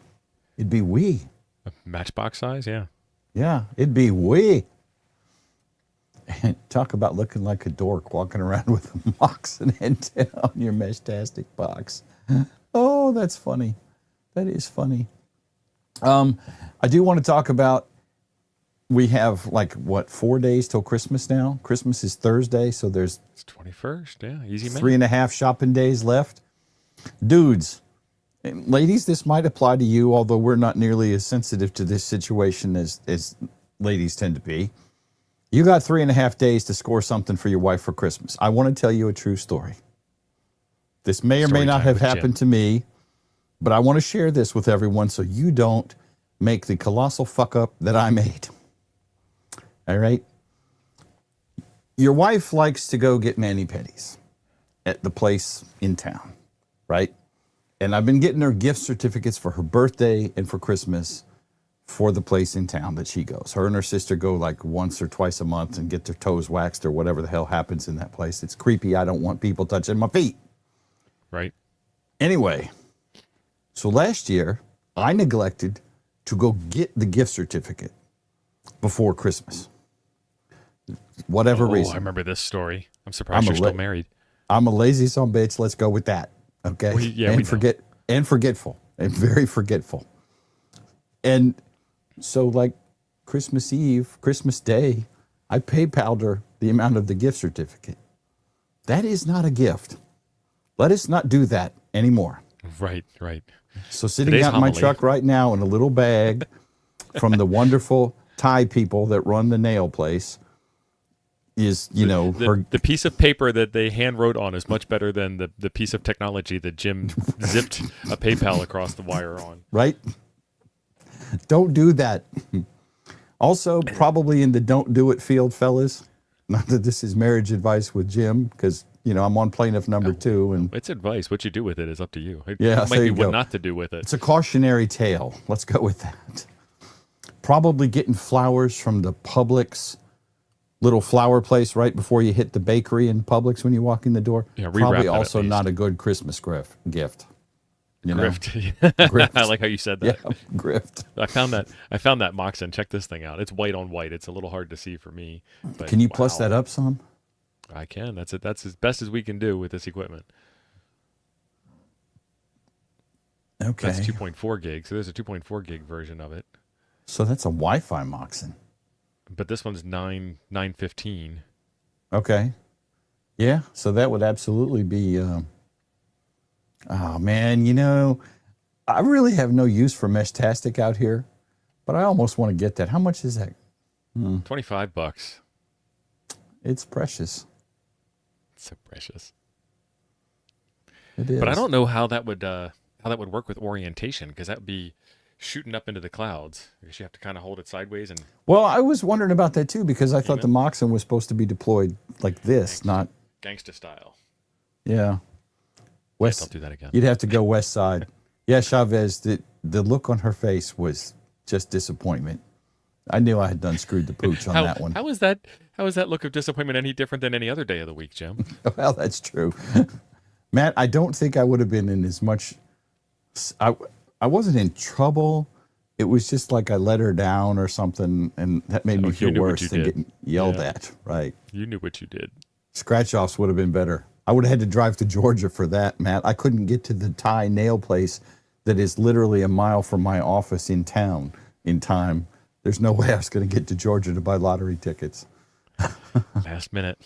it'd be wee. A matchbox size, yeah. Yeah, it'd be wee. And talk about looking like a dork walking around with a Moxon antenna on your Meshtastic box. Oh, that's funny. That is funny. I do want to talk about, we have 4 days till Christmas now? Christmas is Thursday, so there's... It's 21st, yeah, easy man. 3.5 shopping days left. Dudes, and ladies, this might apply to you, although we're not nearly as sensitive to this situation as ladies tend to be. You got 3.5 days to score something for your wife for Christmas. I want to tell you a true story. This may or may not have happened to me, But I want to share this with everyone so you don't make the colossal fuck up that I made. All right? Your wife likes to go get mani-pedis at the place in town, right? And I've been getting her gift certificates for her birthday and for Christmas for the place in town that she goes. Her and her sister go like once or twice a month and get their toes waxed or whatever the hell happens in that place. It's creepy. I don't want people touching my feet. Right. Anyway, so last year I neglected to go get the gift certificate before Christmas. Whatever reason. I remember this story. I'm surprised you're still married. I'm a lazy son of a bitch. Let's go with that. Okay. And forgetful and very forgetful. And so like Christmas Eve, Christmas Day, I PayPal'd her the amount of the gift certificate. That is not a gift. Let us not do that anymore. Right, right. So sitting out in my truck right now in a little bag from the wonderful Thai people that run the nail place is, the piece of paper that they hand wrote on is much better than the piece of technology that Jim zipped a PayPal across the wire on. Right? Don't do that. Also, probably in the don't do it field, fellas. Not that this is marriage advice with Jim, because, I'm on plaintiff number 2. And it's advice. What you do with it is up to you. It yeah, might be what not to do with it. It's a cautionary tale. Let's go with that. Probably getting flowers from the Publix little flower place right before you hit the bakery in Publix when you walk in the door. Yeah, probably also not a good Christmas gift. Grift. Grift. I like how you said that. Yeah, grift. I found that Moxon. Check this thing out. It's white on white. It's a little hard to see for me. But can you plus that up some? I can. That's it. That's as best as we can do with this equipment. Okay. That's 2.4 gig. So there's a 2.4 gig version of it. So that's a Wi-Fi Moxon. But this one's 915. Okay. Yeah. So that would absolutely be. Oh man, I really have no use for Meshtastic out here, but I almost want to get that. How much is that? $25. It's precious. It's so precious. It is. But I don't know how that would work with orientation, because that would be shooting up into the clouds. I guess you have to kind of hold it sideways and. Well, I was wondering about that too, because I thought the Moxon was supposed to be deployed like this, not gangsta style. Yeah. West. Don't do that again. You'd have to go west side. Yeah, Chavez. The look on her face was just disappointment. I knew I had done screwed the pooch on that one. How is that look of disappointment any different than any other day of the week, Jim? Well, that's true. Matt, I don't think I would have been in as much. I wasn't in trouble. It was just like I let her down or something, and that made me feel worse than getting yelled at. Right. You knew what you did. Scratch-offs would have been better. I would have had to drive to Georgia for that, Matt. I couldn't get to the Thai nail place that is literally a mile from my office in town in time. There's no way I was going to get to Georgia to buy lottery tickets. Last minute,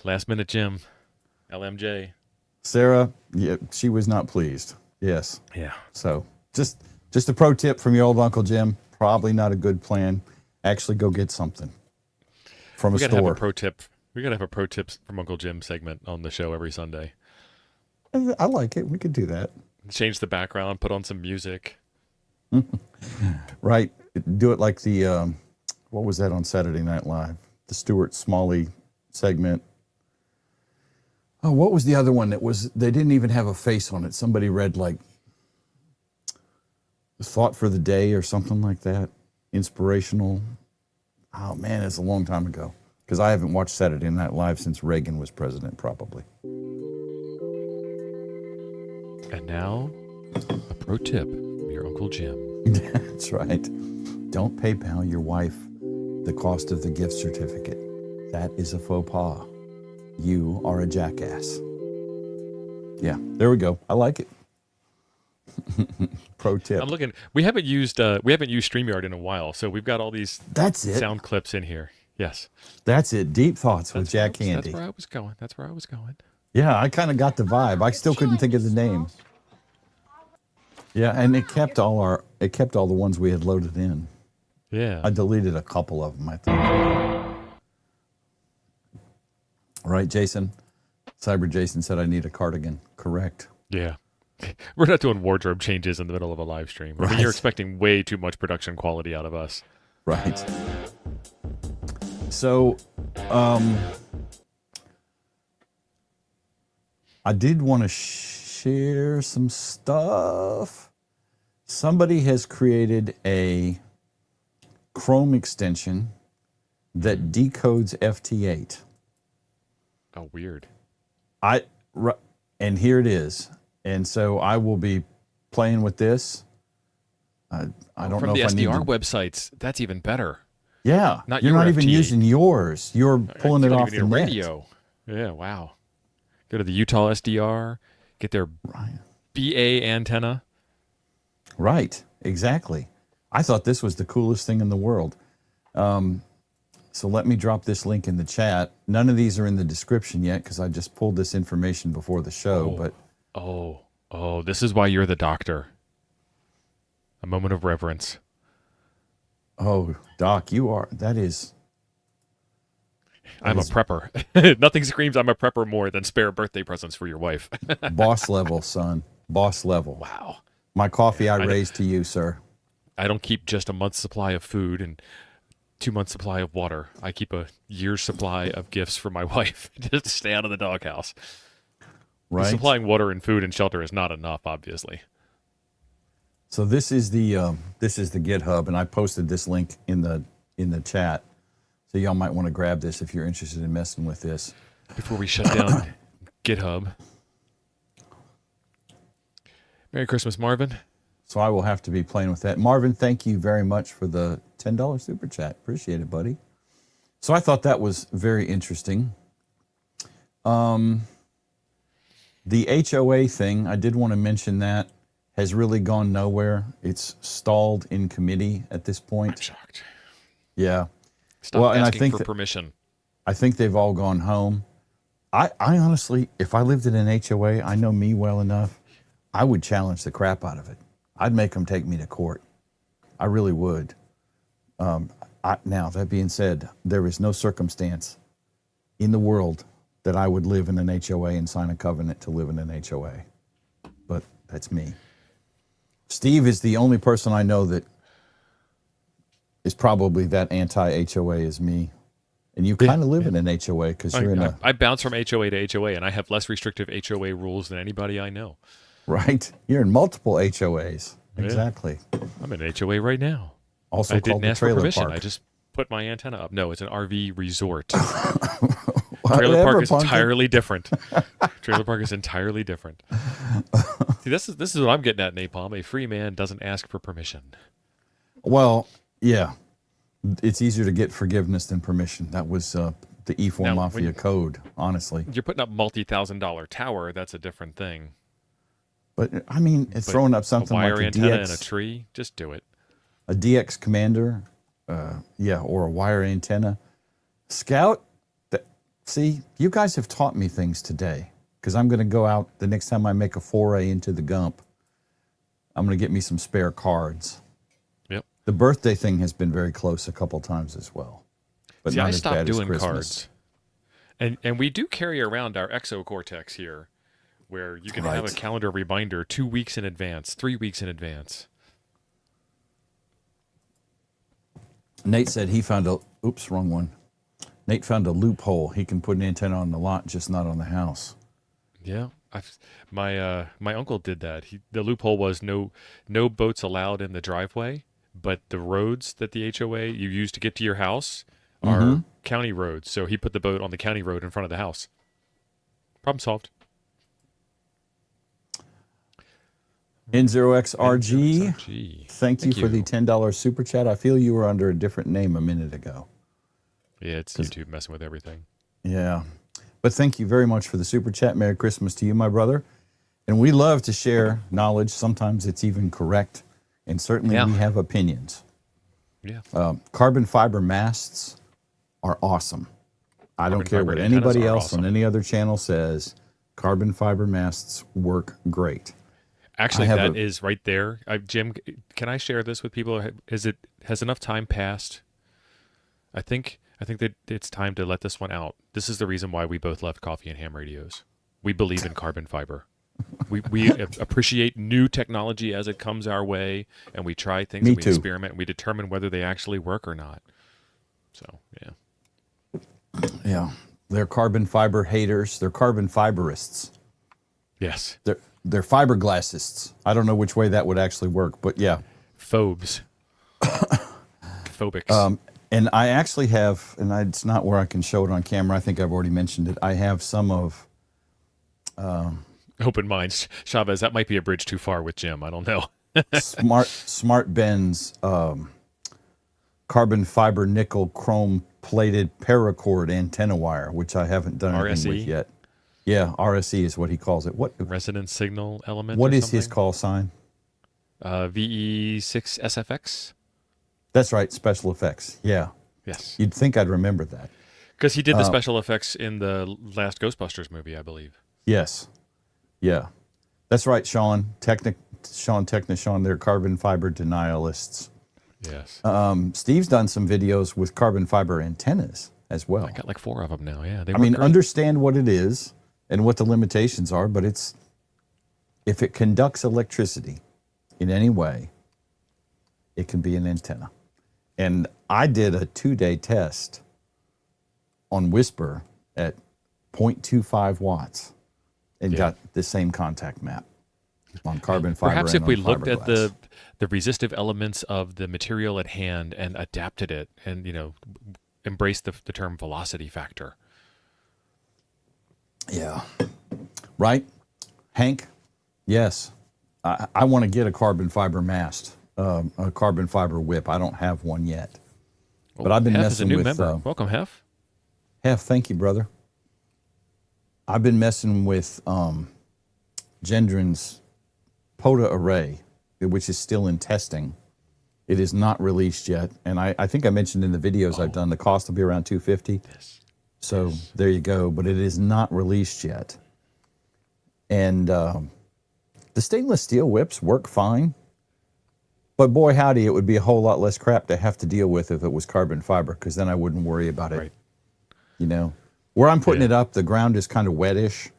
Jim. LMJ. Sarah, yeah, she was not pleased. Yes. Yeah. So just a pro tip from your old Uncle Jim. Probably not a good plan. Actually go get something from a store. We gotta have a pro tip. We gotta have a pro tips from Uncle Jim segment on the show every Sunday. I like it. We could do that. Change the background, put on some music. Right. Do it like the, what was that on Saturday Night Live? The Stuart Smalley segment. Oh, what was the other one they didn't even have a face on it. Somebody read like Thought for the Day or something like that. Inspirational. Oh man, it's a long time ago. Because I haven't watched Saturday Night Live since Reagan was president, probably. And now, a pro tip from your Uncle Jim. That's right. Don't PayPal your wife the cost of the gift certificate. That is a faux pas. You are a jackass. Yeah, there we go. I like it. Pro tip. I'm looking. We haven't used StreamYard in a while, so we've got all these sound clips in here. Yes. That's it. Deep Thoughts with Jack Handy. That's where I was going. Yeah, I kind of got the vibe. I still couldn't think of the name. Yeah, and it kept all the ones we had loaded in. Yeah. I deleted a couple of them, I think. Right, Jason? Cyber Jason said I need a cardigan. Correct. Yeah. We're not doing wardrobe changes in the middle of a live stream. I mean, you're Right. expecting way too much production quality out of us. Right. So, I did want to share some stuff. Somebody has created a Chrome extension that decodes FT8. Oh, weird. And here it is. And so I will be playing with this. I don't From know the if I need SDR to. websites, that's even better. Yeah, Not you're your not even FT8. using yours. You're pulling You it don't off even the need a net. radio. Yeah, wow. Go to the Utah SDR, get their Right. BA antenna. Right. Exactly. I thought this was the coolest thing in the world. So let me drop this link in the chat. None of these are in the description yet because I just pulled this information before the show. But This is why you're the doctor. A moment of reverence. oh, Doc, that is. I'm a prepper. Nothing screams I'm a prepper more than spare birthday presents for your wife. Boss level, son. Boss level. Wow. My coffee I raised to you, sir. I don't keep just a month's supply of food and 2 months supply of water. I keep a year's supply of gifts for my wife just to stay out of the doghouse. Right. Supplying water and food and shelter is not enough, obviously. So this is the GitHub, and I posted this link in the chat. So y'all might want to grab this if you're interested in messing with this. Before we shut down GitHub. Merry Christmas, Marvin. So I will have to be playing with that. Marvin, thank you very much for the $10 super chat. Appreciate it, buddy. So I thought that was very interesting. The HOA thing, I did want to mention that, has really gone nowhere. It's stalled in committee at this point. I'm shocked. Yeah. Stop and asking for permission. I think they've all gone home. I honestly, if I lived in an HOA, I know me well enough, I would challenge the crap out of it. I'd make them take me to court. I really would. Now, that being said, there is no circumstance in the world that I would live in an HOA and sign a covenant to live in an HOA. But that's me. Steve is the only person I know that is probably that anti-HOA as me. And you kind of live in an HOA because you're in a... I bounce from HOA to HOA, and I have less restrictive HOA rules than anybody I know. Right? You're in multiple HOAs. Yeah. Exactly. I'm in an HOA right now. Also I called didn't the ask for trailer permission. park. I just put my antenna up. No, it's an RV resort. Whatever, Trailer park is Pumpkin. entirely different. Trailer park is entirely different. See, this is what I'm getting at, Napalm. A free man doesn't ask for permission. Well, yeah. It's easier to get forgiveness than permission. That was the E4 Now, Mafia code, honestly. You're putting up multi-$1,000 tower. That's a different thing. But, I mean, it's But throwing up something a wire like a antenna DX, in a tree. Just do it. a DX commander, or a wire antenna. Scout, see, you guys have taught me things today because I'm going to go out the next time I make a foray into the Gump. I'm going to get me some spare cards. Yep. The birthday thing has been very close a couple times as well. But See, not I as stopped bad as doing Christmas. cards. And we do carry around our Exo Cortex here, where you can have a Right. calendar reminder 2 weeks in advance, 3 weeks in advance. Nate said he found wrong one. Nate found a loophole. He can put an antenna on the lot, just not on the house. Yeah, my uncle did that. The loophole was no boats allowed in the driveway, but the roads that the HOA you use to get to your house are county roads. So he put the boat on the county road in front of the house. Problem solved. N0XRG, thank you for the $10 super chat. I feel you were under a different name a minute ago. Yeah, it's YouTube messing with everything. Yeah. But thank you very much for the super chat. Merry Christmas to you, my brother. And we love to share knowledge. Sometimes it's even correct. And certainly we have opinions. Yeah. Carbon fiber masts are awesome. I don't care what anybody else on any other channel says. Carbon fiber masts work great. Actually, that is right there. Jim, can I share this with people? Has enough time passed? I think that it's time to let this one out. This is the reason why we both left Coffee and Ham Radios. We believe in carbon fiber. We appreciate new technology as it comes our way, and we try things Me and we too. experiment and we determine whether they actually work or not. So, yeah. Yeah. They're carbon fiber haters. They're carbon fiberists. Yes. They're fiberglassists. I don't know which way that would actually work, but yeah. Phobes. Phobics. And I actually have, and it's not where I can show it on camera. I think I've already mentioned it. I have some of Open minds. Chavez, that might be a bridge too far with Jim. I don't know. Smart Ben's carbon fiber nickel chrome plated paracord antenna wire, which I haven't done anything with RSE? yet. Yeah, RSE is what he calls it. What Resonance signal element. What or is his something? call sign? VE6SFX? That's right, special effects. Yeah, Yes. you'd think I'd remember that. Because he did the special effects in the last Ghostbusters movie, I believe. Yes, yeah, that's right, Sean. Sean, they're carbon fiber denialists. Yes. Steve's done some videos with carbon fiber antennas as well. I got like 4 of them now. Yeah. They I mean, work great. understand what it is and what the limitations are, but if it conducts electricity in any way, it can be an antenna. And I did a 2-day test on Whisper at 0.25 watts and got the same contact map on carbon fiber. Perhaps and if we on looked at fiberglass. the resistive elements of the material at hand and adapted it and, embraced the term velocity factor. Yeah. Right? Hank? Yes. I want to get a carbon fiber mast, a carbon fiber whip. I don't have one yet. But I've been Hef is a messing new with member. Welcome, Hef. Hef, thank you, brother. I've been messing with Gendron's POTA array, which is still in testing. It is not released yet. And I think I mentioned in the videos I've done, the cost will be around $250. So there you go. But it is not released yet. And the stainless steel whips work fine. But boy, howdy, it would be a whole lot less crap to have to deal with if it was carbon fiber, because then I wouldn't worry about it. Right. Where I'm putting it up, the ground is kind of wettish.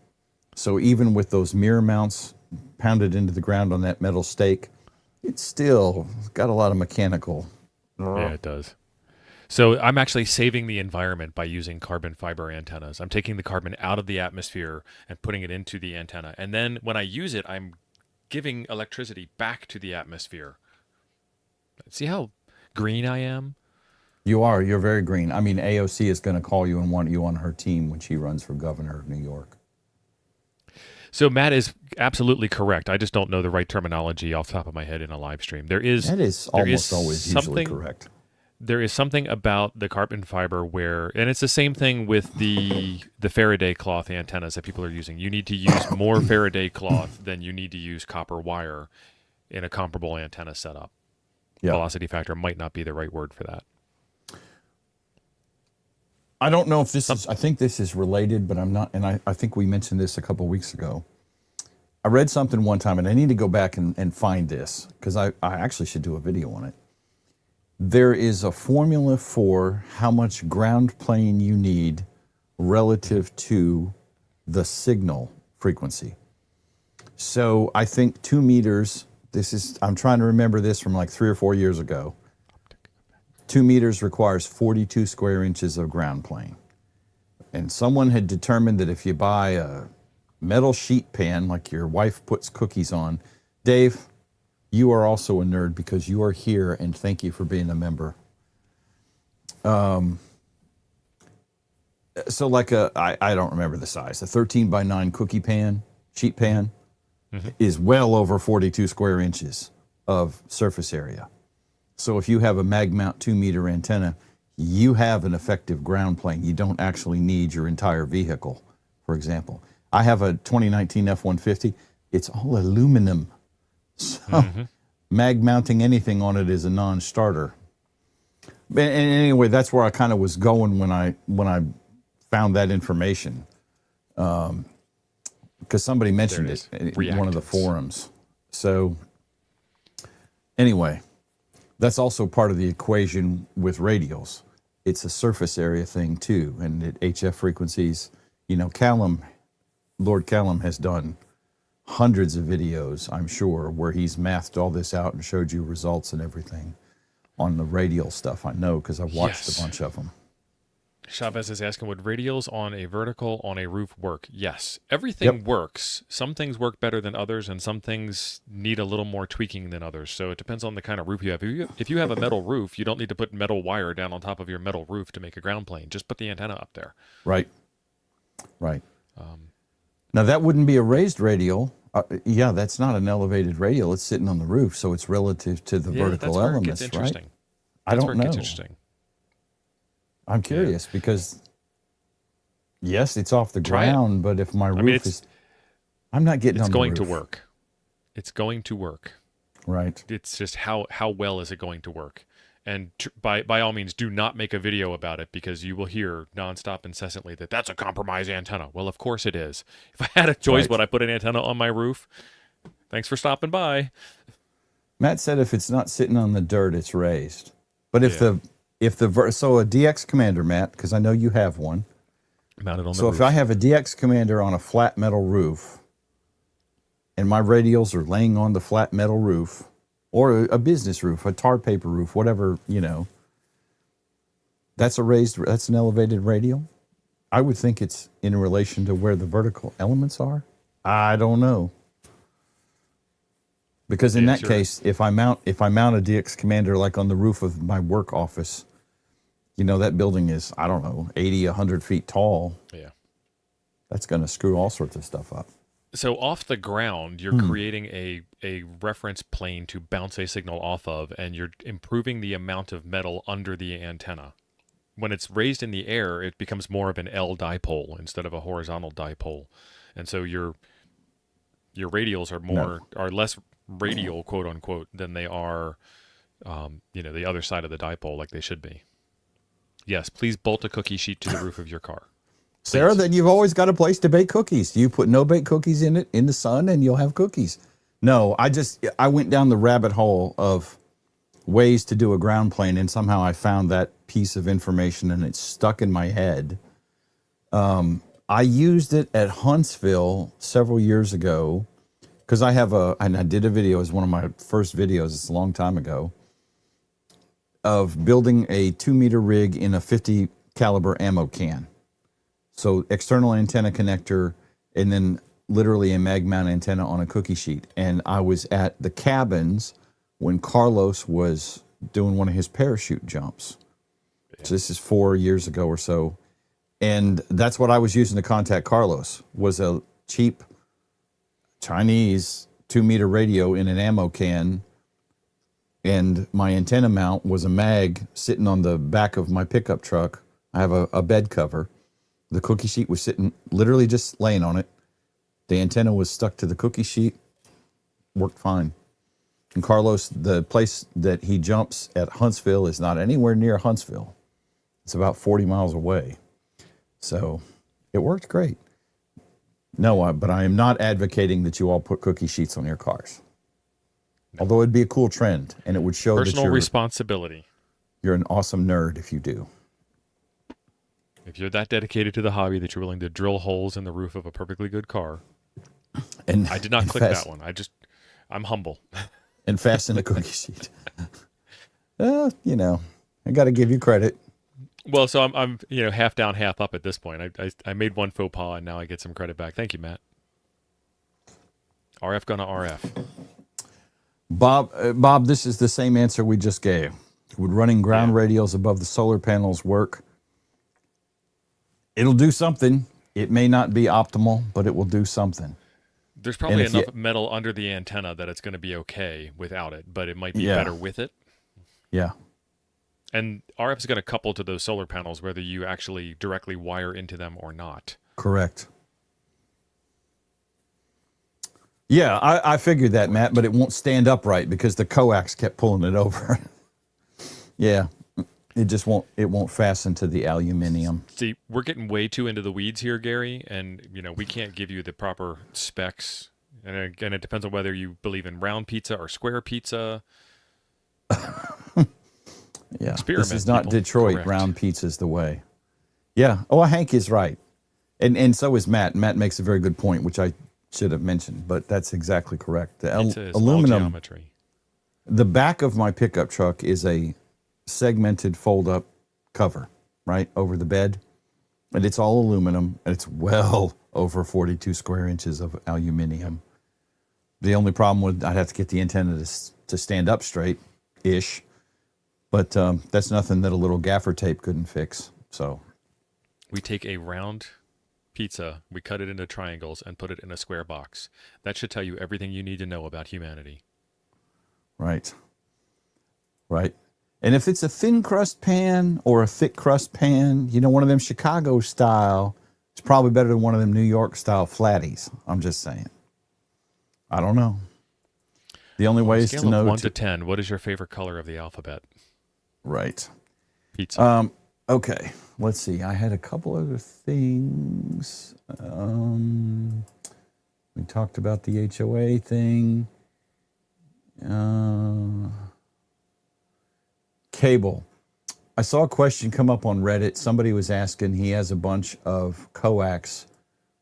So even with those mirror mounts pounded into the ground on that metal stake, it's still got a lot of mechanical. Yeah, it does. So I'm actually saving the environment by using carbon fiber antennas. I'm taking the carbon out of the atmosphere and putting it into the antenna. And then when I use it, I'm giving electricity back to the atmosphere. See how green I am? You're very green. I mean, AOC is going to call you and want you on her team when she runs for governor of New York. So Matt is absolutely correct. I just don't know the right terminology off the top of my head in a live stream. That is almost always usually correct. There is something about the carbon fiber where, and it's the same thing with the Faraday cloth antennas that people are using. You need to use more Faraday cloth than you need to use copper wire in a comparable antenna setup. Yeah. Velocity factor might not be the right word for that. I don't know if this is, I think this is related, but I'm not, and I think we mentioned this a couple weeks ago. I read something one time, and I need to go back and find this, because I actually should do a video on it. There is a formula for how much ground plane you need relative to the signal frequency. So I think 2 meters, I'm trying to remember this from like 3 or 4 years ago. 2 meters requires 42 square inches of ground plane. And someone had determined that if you buy a metal sheet pan like your wife puts cookies on, Dave, you are also a nerd because you are here, and thank you for being a member. So like I don't remember the size, a 13 by 9 cookie pan, sheet pan, is well over 42 square inches of surface area. So if you have a mag mount 2 meter antenna, you have an effective ground plane. You don't actually need your entire vehicle, for example. I have a 2019 F-150. It's all aluminum. So mag mounting anything on it is a non-starter. And anyway, that's where I kind of was going when I found that information. Because somebody mentioned it in one of the forums. So anyway, that's also part of the equation with radials. It's a surface area thing too. And at HF frequencies, Lord Callum has done hundreds of videos, I'm sure, where he's mathed all this out and showed you results and everything on the radial stuff. I know because I've watched Yes. a bunch of them. Chavez is asking, would radials on a vertical on a roof work? Yes. Everything works. Some things work better than others, and some things need a little more tweaking than others. So it depends on the kind of roof you have. If you have a metal roof, you don't need to put metal wire down on top of your metal roof to make a ground plane. Just put the antenna up there. Right. Right. Now, that wouldn't be a raised radial. Yeah, that's not an elevated radial. It's sitting on the roof, so it's relative to the vertical elements, it gets right? interesting. I don't Where it know. gets interesting. I'm curious because, yes, it's off the Try it. ground, but if my roof is, I'm not getting on It's the going to roof. work. It's going to work. Right. It's just how well is it going to work? And by all means, do not make a video about it because you will hear nonstop, incessantly that that's a compromised antenna. Well, of course it is. If I had a choice, would I put an antenna on my roof? Thanks for stopping by. Matt said if it's not sitting on the dirt, it's raised. But if Yeah. so a DX commander, Matt, because I know you have one. Mounted on the So roof. if I have a DX commander on a flat metal roof, and my radials are laying on the flat metal roof, or a business roof, a tar paper roof, whatever, that's an elevated radial. I would think it's in relation to where the vertical elements are. I don't know. Because in Yeah, that sure. case, if I mount a DX commander like on the roof of my work office, that building is, I don't know, 80, 100 feet tall. Yeah. That's going to screw all sorts of stuff up. So off the ground, you're creating a reference plane to bounce a signal off of, and you're improving the amount of metal under the antenna. When it's raised in the air, it becomes more of an L dipole instead of a horizontal dipole. And so your radials are less radial, quote unquote, than they are, the other side of the dipole like they should be. Yes, please bolt a cookie sheet to the roof of your car. Sarah, then you've always got a place to bake cookies. You put no bake cookies in it in the sun and you'll have cookies. No, I went down the rabbit hole of ways to do a ground plane, and somehow I found that piece of information and it's stuck in my head. I used it at Huntsville several years ago because and I did a video as one of my first videos, it's a long time ago, of building a 2-meter rig in a 50 caliber ammo can. So external antenna connector, and then literally a mag mount antenna on a cookie sheet. And I was at the cabins when Carlos was doing one of his parachute jumps. So this is 4 years ago or so. And that's what I was using to contact Carlos, was a cheap Chinese 2-meter radio in an ammo can. And my antenna mount was a mag sitting on the back of my pickup truck. I have a bed cover. The cookie sheet was sitting, literally just laying on it. The antenna was stuck to the cookie sheet. Worked fine. And Carlos, the place that he jumps at Huntsville is not anywhere near Huntsville. It's about 40 miles away. So it worked great. No, but I am not advocating that you all put cookie sheets on your cars. No. Although it'd be a cool trend, and it would show Personal that responsibility. You're an awesome nerd if you do. If you're that dedicated to the hobby that you're willing to drill holes in the roof of a perfectly good car. And I did not click that one. I'm humble. And fasten a cookie sheet. I got to give you credit. Well, so I'm half down, half up at this point. I made one faux pas, and now I get some credit back. Thank you, Matt. RF gonna RF. Bob, this is the same answer we just gave. Would running ground radials above the solar panels work? It'll do something. It may not be optimal, but it will do something. There's probably enough metal under the antenna that it's going to be okay without it, but it might be better with it. Yeah. And RF is going to couple to those solar panels whether you actually directly wire into them or not. Correct. Yeah, I figured that, Matt, but it won't stand upright because the coax kept pulling it over. Yeah. It won't fasten to the aluminum. See, we're getting way too into the weeds here, Gary, and we can't give you the proper specs. And again, it depends on whether you believe in round pizza or square pizza. Yeah. Experiment, this is not people. Detroit. Correct. Round pizza's the way. Yeah. Oh, Hank is right. And so is Matt. Matt makes a very good point, which I should have mentioned, but that's exactly correct. The Pizza is all aluminum, geometry. the back of my pickup truck is a segmented fold-up cover, right, over the bed. And it's all aluminum, and it's well over 42 square inches of aluminum. The only problem would I'd have to get the antenna to stand up straight-ish, but that's nothing that a little gaffer tape couldn't fix. So We take a round pizza, we cut it into triangles, and put it in a square box. That should tell you everything you need to know about humanity. right. And if it's a thin crust pan or a thick crust pan, you know, one of them Chicago style, it's probably better than one of them New York style flatties. I'm just saying. I don't know. The only way is to Scale know. of 1 to 10, what is your favorite color of the alphabet? Right. Pizza. Okay. Let's see. I had a couple other things. We talked about the HOA thing. Cable. I saw a question come up on Reddit. Somebody was asking, he has a bunch of coax,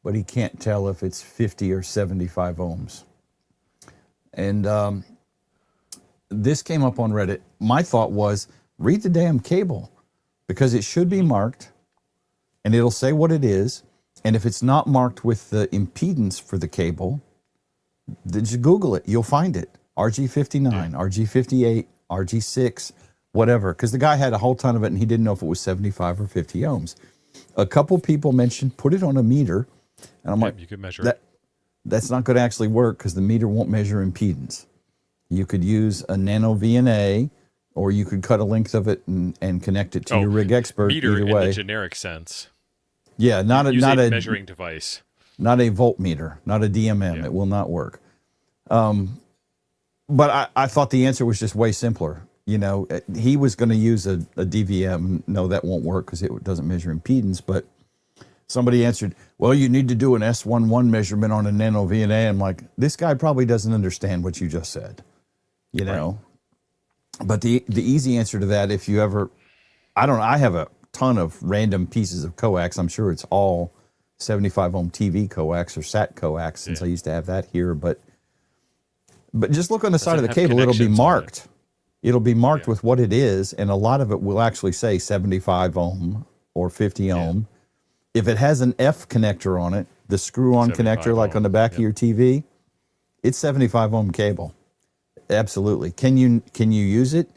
but he can't tell if it's 50 or 75 ohms. And this came up on Reddit. My thought was, read the damn cable, because it should be marked, and it'll say what it is. And if it's not marked with the impedance for the cable, then just Google it. You'll find it. RG59, RG58, RG6, whatever. Because the guy had a whole ton of it, and he didn't know if it was 75 or 50 ohms. A couple people mentioned put it on a meter, and I'm like, you could measure it. That's not going to actually work because the meter won't measure impedance. You could use a nano VNA, or you could cut a length of it and connect it to your rig expert. Meter either in way. the generic sense. Yeah, not a measuring device. Not a voltmeter, not a DMM. Yeah. It will not work. But I thought the answer was just way simpler. You know, he was going to use a DVM. No, that won't work because it doesn't measure impedance. But somebody answered, well, you need to do an S11 measurement on a nano VNA. I'm like, this guy probably doesn't understand what you just said, you know. Right. But the easy answer to that, if you ever, I have a ton of random pieces of coax. I'm sure it's all 75 ohm TV coax or sat coax, since I used to have that here. But just look on the side of the cable, it'll be marked. It'll be marked with what it is, and a lot of it will actually say 75 ohm or 50 ohm. If it has an F connector on it, the screw-on connector like on the back of your TV, it's 75 ohm cable. Absolutely. Can you use it?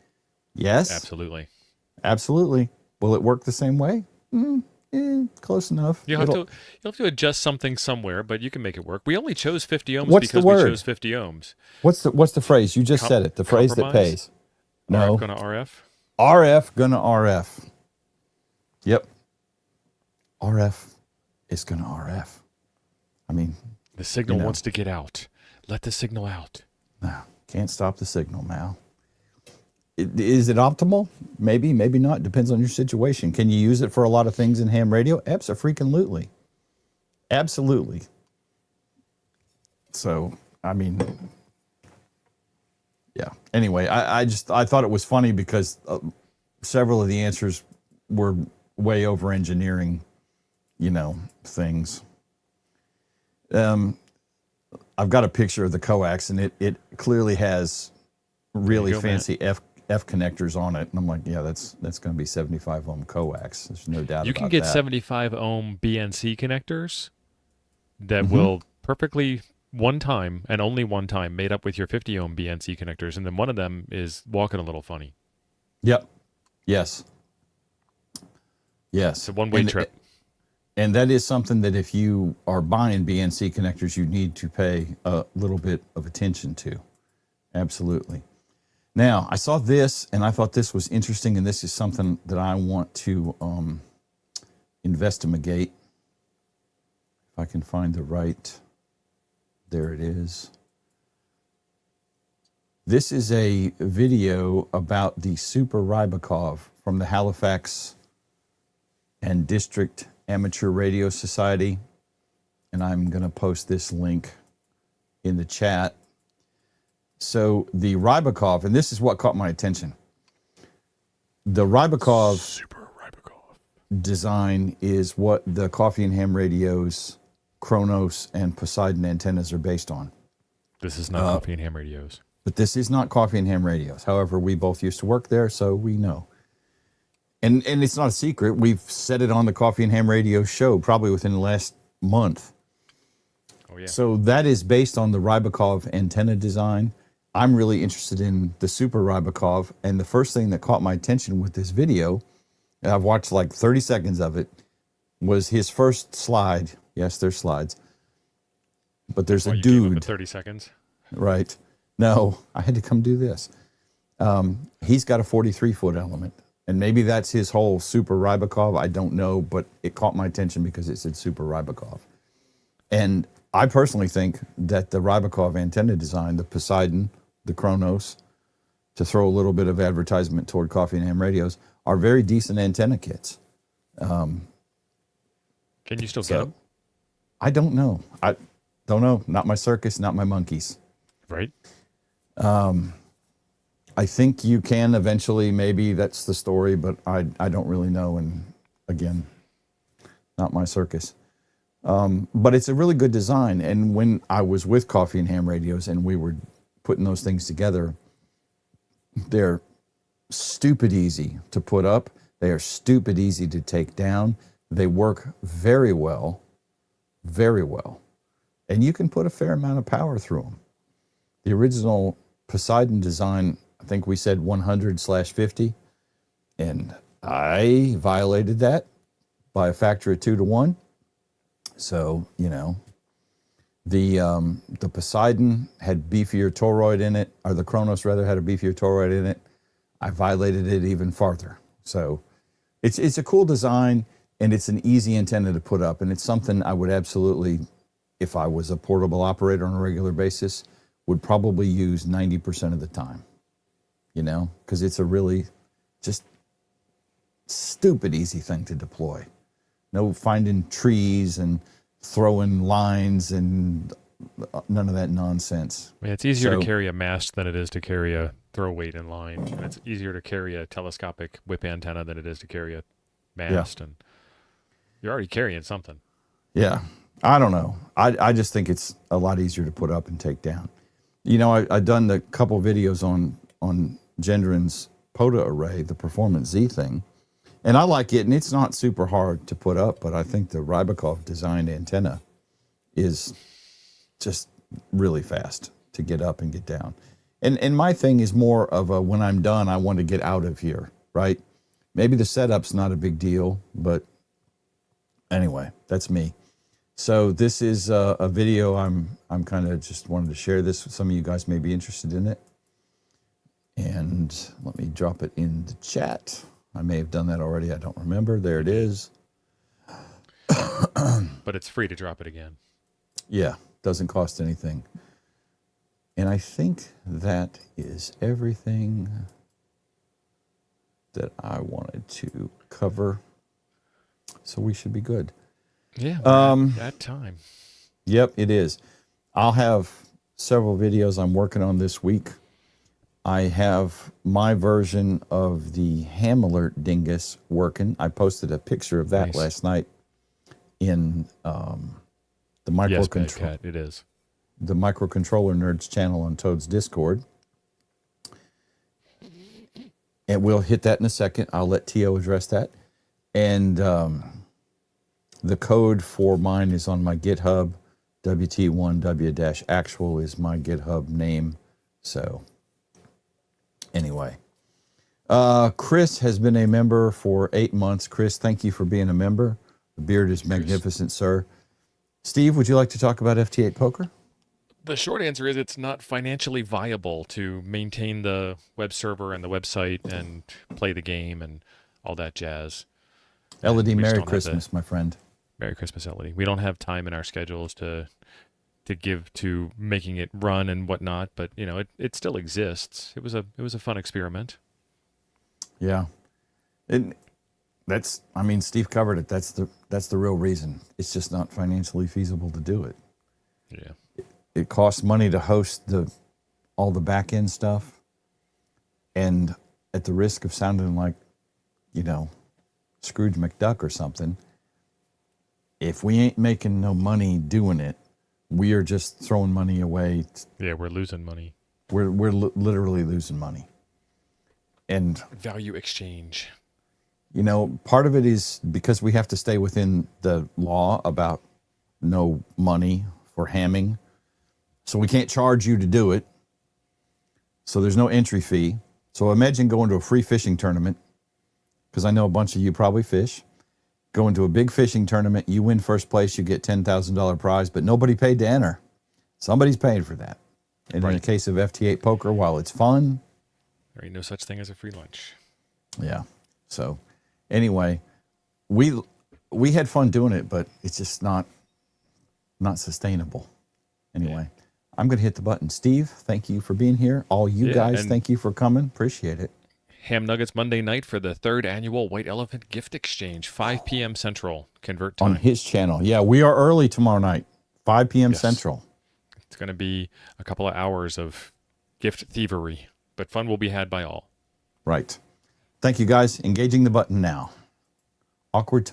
Yes. Absolutely. Will it work the same way? Close enough. You'll have to adjust something somewhere, but you can make it work. We only chose 50 ohms What's because the word? we chose 50 ohms. What's the phrase? You just said it. The phrase that pays. No. RF gonna RF? RF gonna RF. Yep. RF is gonna RF. I mean, the signal wants to get out. Let the signal out. No, can't stop the signal now. Is it optimal? Maybe, maybe not. Depends on your situation. Can you use it for a lot of things in ham radio? Abso-freaking-lutely. Absolutely. So, I mean, yeah. Anyway, I thought it was funny because several of the answers were way over engineering, things. I've got a picture of the coax, and it clearly has really fancy F connectors on it, and I'm like, yeah, that's going to be 75 ohm coax. There's no doubt about that. You can get 75 ohm BNC connectors that will perfectly one time and only one time made up with your 50 ohm BNC connectors, and then one of them is walking a little funny. Yep. Yes. It's a one-way trip. And that is something that if you are buying BNC connectors, you need to pay a little bit of attention to. Absolutely. Now, I saw this, and I thought this was interesting, and this is something that I want to investigate. If I can find the right, there it is. This is a video about the Super Rybakov from the Halifax and District Amateur Radio Society, and I'm going to post this link in the chat. So the Rybakov, and this is what caught my attention. The Rybakov Super Rybakov design is what the Coffee and Ham Radio's Kronos and Poseidon antennas are based on. This is not coffee and ham radios. But this is not coffee and ham radios. However, we both used to work there, so we know. And it's not a secret. We've said it on the Coffee and Ham Radio show probably within the last month. Oh, yeah. So that is based on the Rybakov antenna design. I'm really interested in the Super Rybakov. And the first thing that caught my attention with this video, and I've watched like 30 seconds of it, was his first slide. Yes, there's slides. But there's a You gave him the dude. 30 seconds. Right. No, I had to come do this. He's got a 43-foot element. And maybe that's his whole Super Rybakov. I don't know, but it caught my attention because it said Super Rybakov. And I personally think that the Rybakov antenna design, the Poseidon, the Kronos, to throw a little bit of advertisement toward Coffee and Ham Radios, are very decent antenna kits. Can you still get them? I don't know. I don't know. Not my circus, not my monkeys. Right. I think you can eventually, maybe that's the story, but I don't really know. And again, not my circus. But it's a really good design. And when I was with Coffee and Ham Radios and we were putting those things together, they're stupid easy to put up. They are stupid easy to take down. They work very well, very well. And you can put a fair amount of power through them. The original Poseidon design, I think we said 100/50, and I violated that by a factor of 2 to 1. So, you know, the Poseidon had beefier toroid in it, or the Kronos rather had a beefier toroid in it. I violated it even farther. So it's a cool design, and it's an easy antenna to put up, and it's something I would absolutely, if I was a portable operator on a regular basis, would probably use 90% of the time, you know, because it's a really just stupid easy thing to deploy. No finding trees and throwing lines and none of that nonsense. Yeah, it's easier to carry a mast than it is to carry a throw weight in line. And it's easier to carry a telescopic whip antenna than it is to carry a mast. And you're already carrying something. Yeah. I don't know. I just think it's a lot easier to put up and take down. You know, I've done a couple videos on Gendron's POTA array, the Performance Z thing, and I like it, and it's not super hard to put up, but I think the Rybakov designed antenna is just really fast to get up and get down. And my thing is more of a, when I'm done, I want to get out of here, right? Maybe the setup's not a big deal, but anyway, that's me. So this is a video I'm kind of just wanted to share this with some of you guys may be interested in it. And let me drop it in the chat. I may have done that already. I don't remember. There it is. But it's free to drop it again. Yeah, doesn't cost anything. And I think that is everything that I wanted to cover. So we should be good. Yeah, at time. Yep, it is. I'll have several videos I'm working on this week. I have my version of the Ham Alert Dingus working. I posted a picture of that last night in the microcontroller. It is the Microcontroller Nerds channel on Toad's Discord. And we'll hit that in a second. I'll let Tio address that. And the code for mine is on my GitHub. WT1W-actual is my GitHub name. So anyway, Chris has been a member for 8 months. Chris, thank you for being a member. The beard is magnificent, sir. Steve, would you like to talk about FT8 Poker? The short answer is it's not financially viable to maintain the web server and the website and play the game and all that jazz. Elodie, Merry Christmas, my friend. Merry Christmas, Elodie. We don't have time in our schedules to give to making it run and whatnot, but you know, it still exists. It was a fun experiment. Yeah. Steve covered it. That's the real reason. It's just not financially feasible to do it. Yeah. It costs money to host all the back end stuff, and at the risk of sounding like, you know, Scrooge McDuck or something, if we ain't making no money doing it, we are just throwing money away. Yeah, we're losing money. We're literally losing money. And Value exchange. you know, part of it is because we have to stay within the law about no money for hamming. So we can't charge you to do it. So there's no entry fee. So imagine going to a free fishing tournament, because I know a bunch of you probably fish. Go into a big fishing tournament, you win first place, you get $10,000 prize, but nobody paid to enter. Somebody's paid for that. And in the case of FT8 poker, while it's fun, There ain't no such thing as a free lunch. yeah. So anyway, we had fun doing it, but it's just not sustainable. Anyway, I'm going to hit the button. Steve, thank you for being here. All you guys, thank you for coming. Appreciate it. Ham Nuggets Monday night for the 3rd annual White Elephant Gift Exchange, 5 p.m. Central. Convert time. On his channel. Yeah, we are early tomorrow night, 5 p.m. Central. It's going to be a couple of hours of gift thievery, but fun will be had by all. Right. Thank you, guys. Engaging the button now. Awkward time.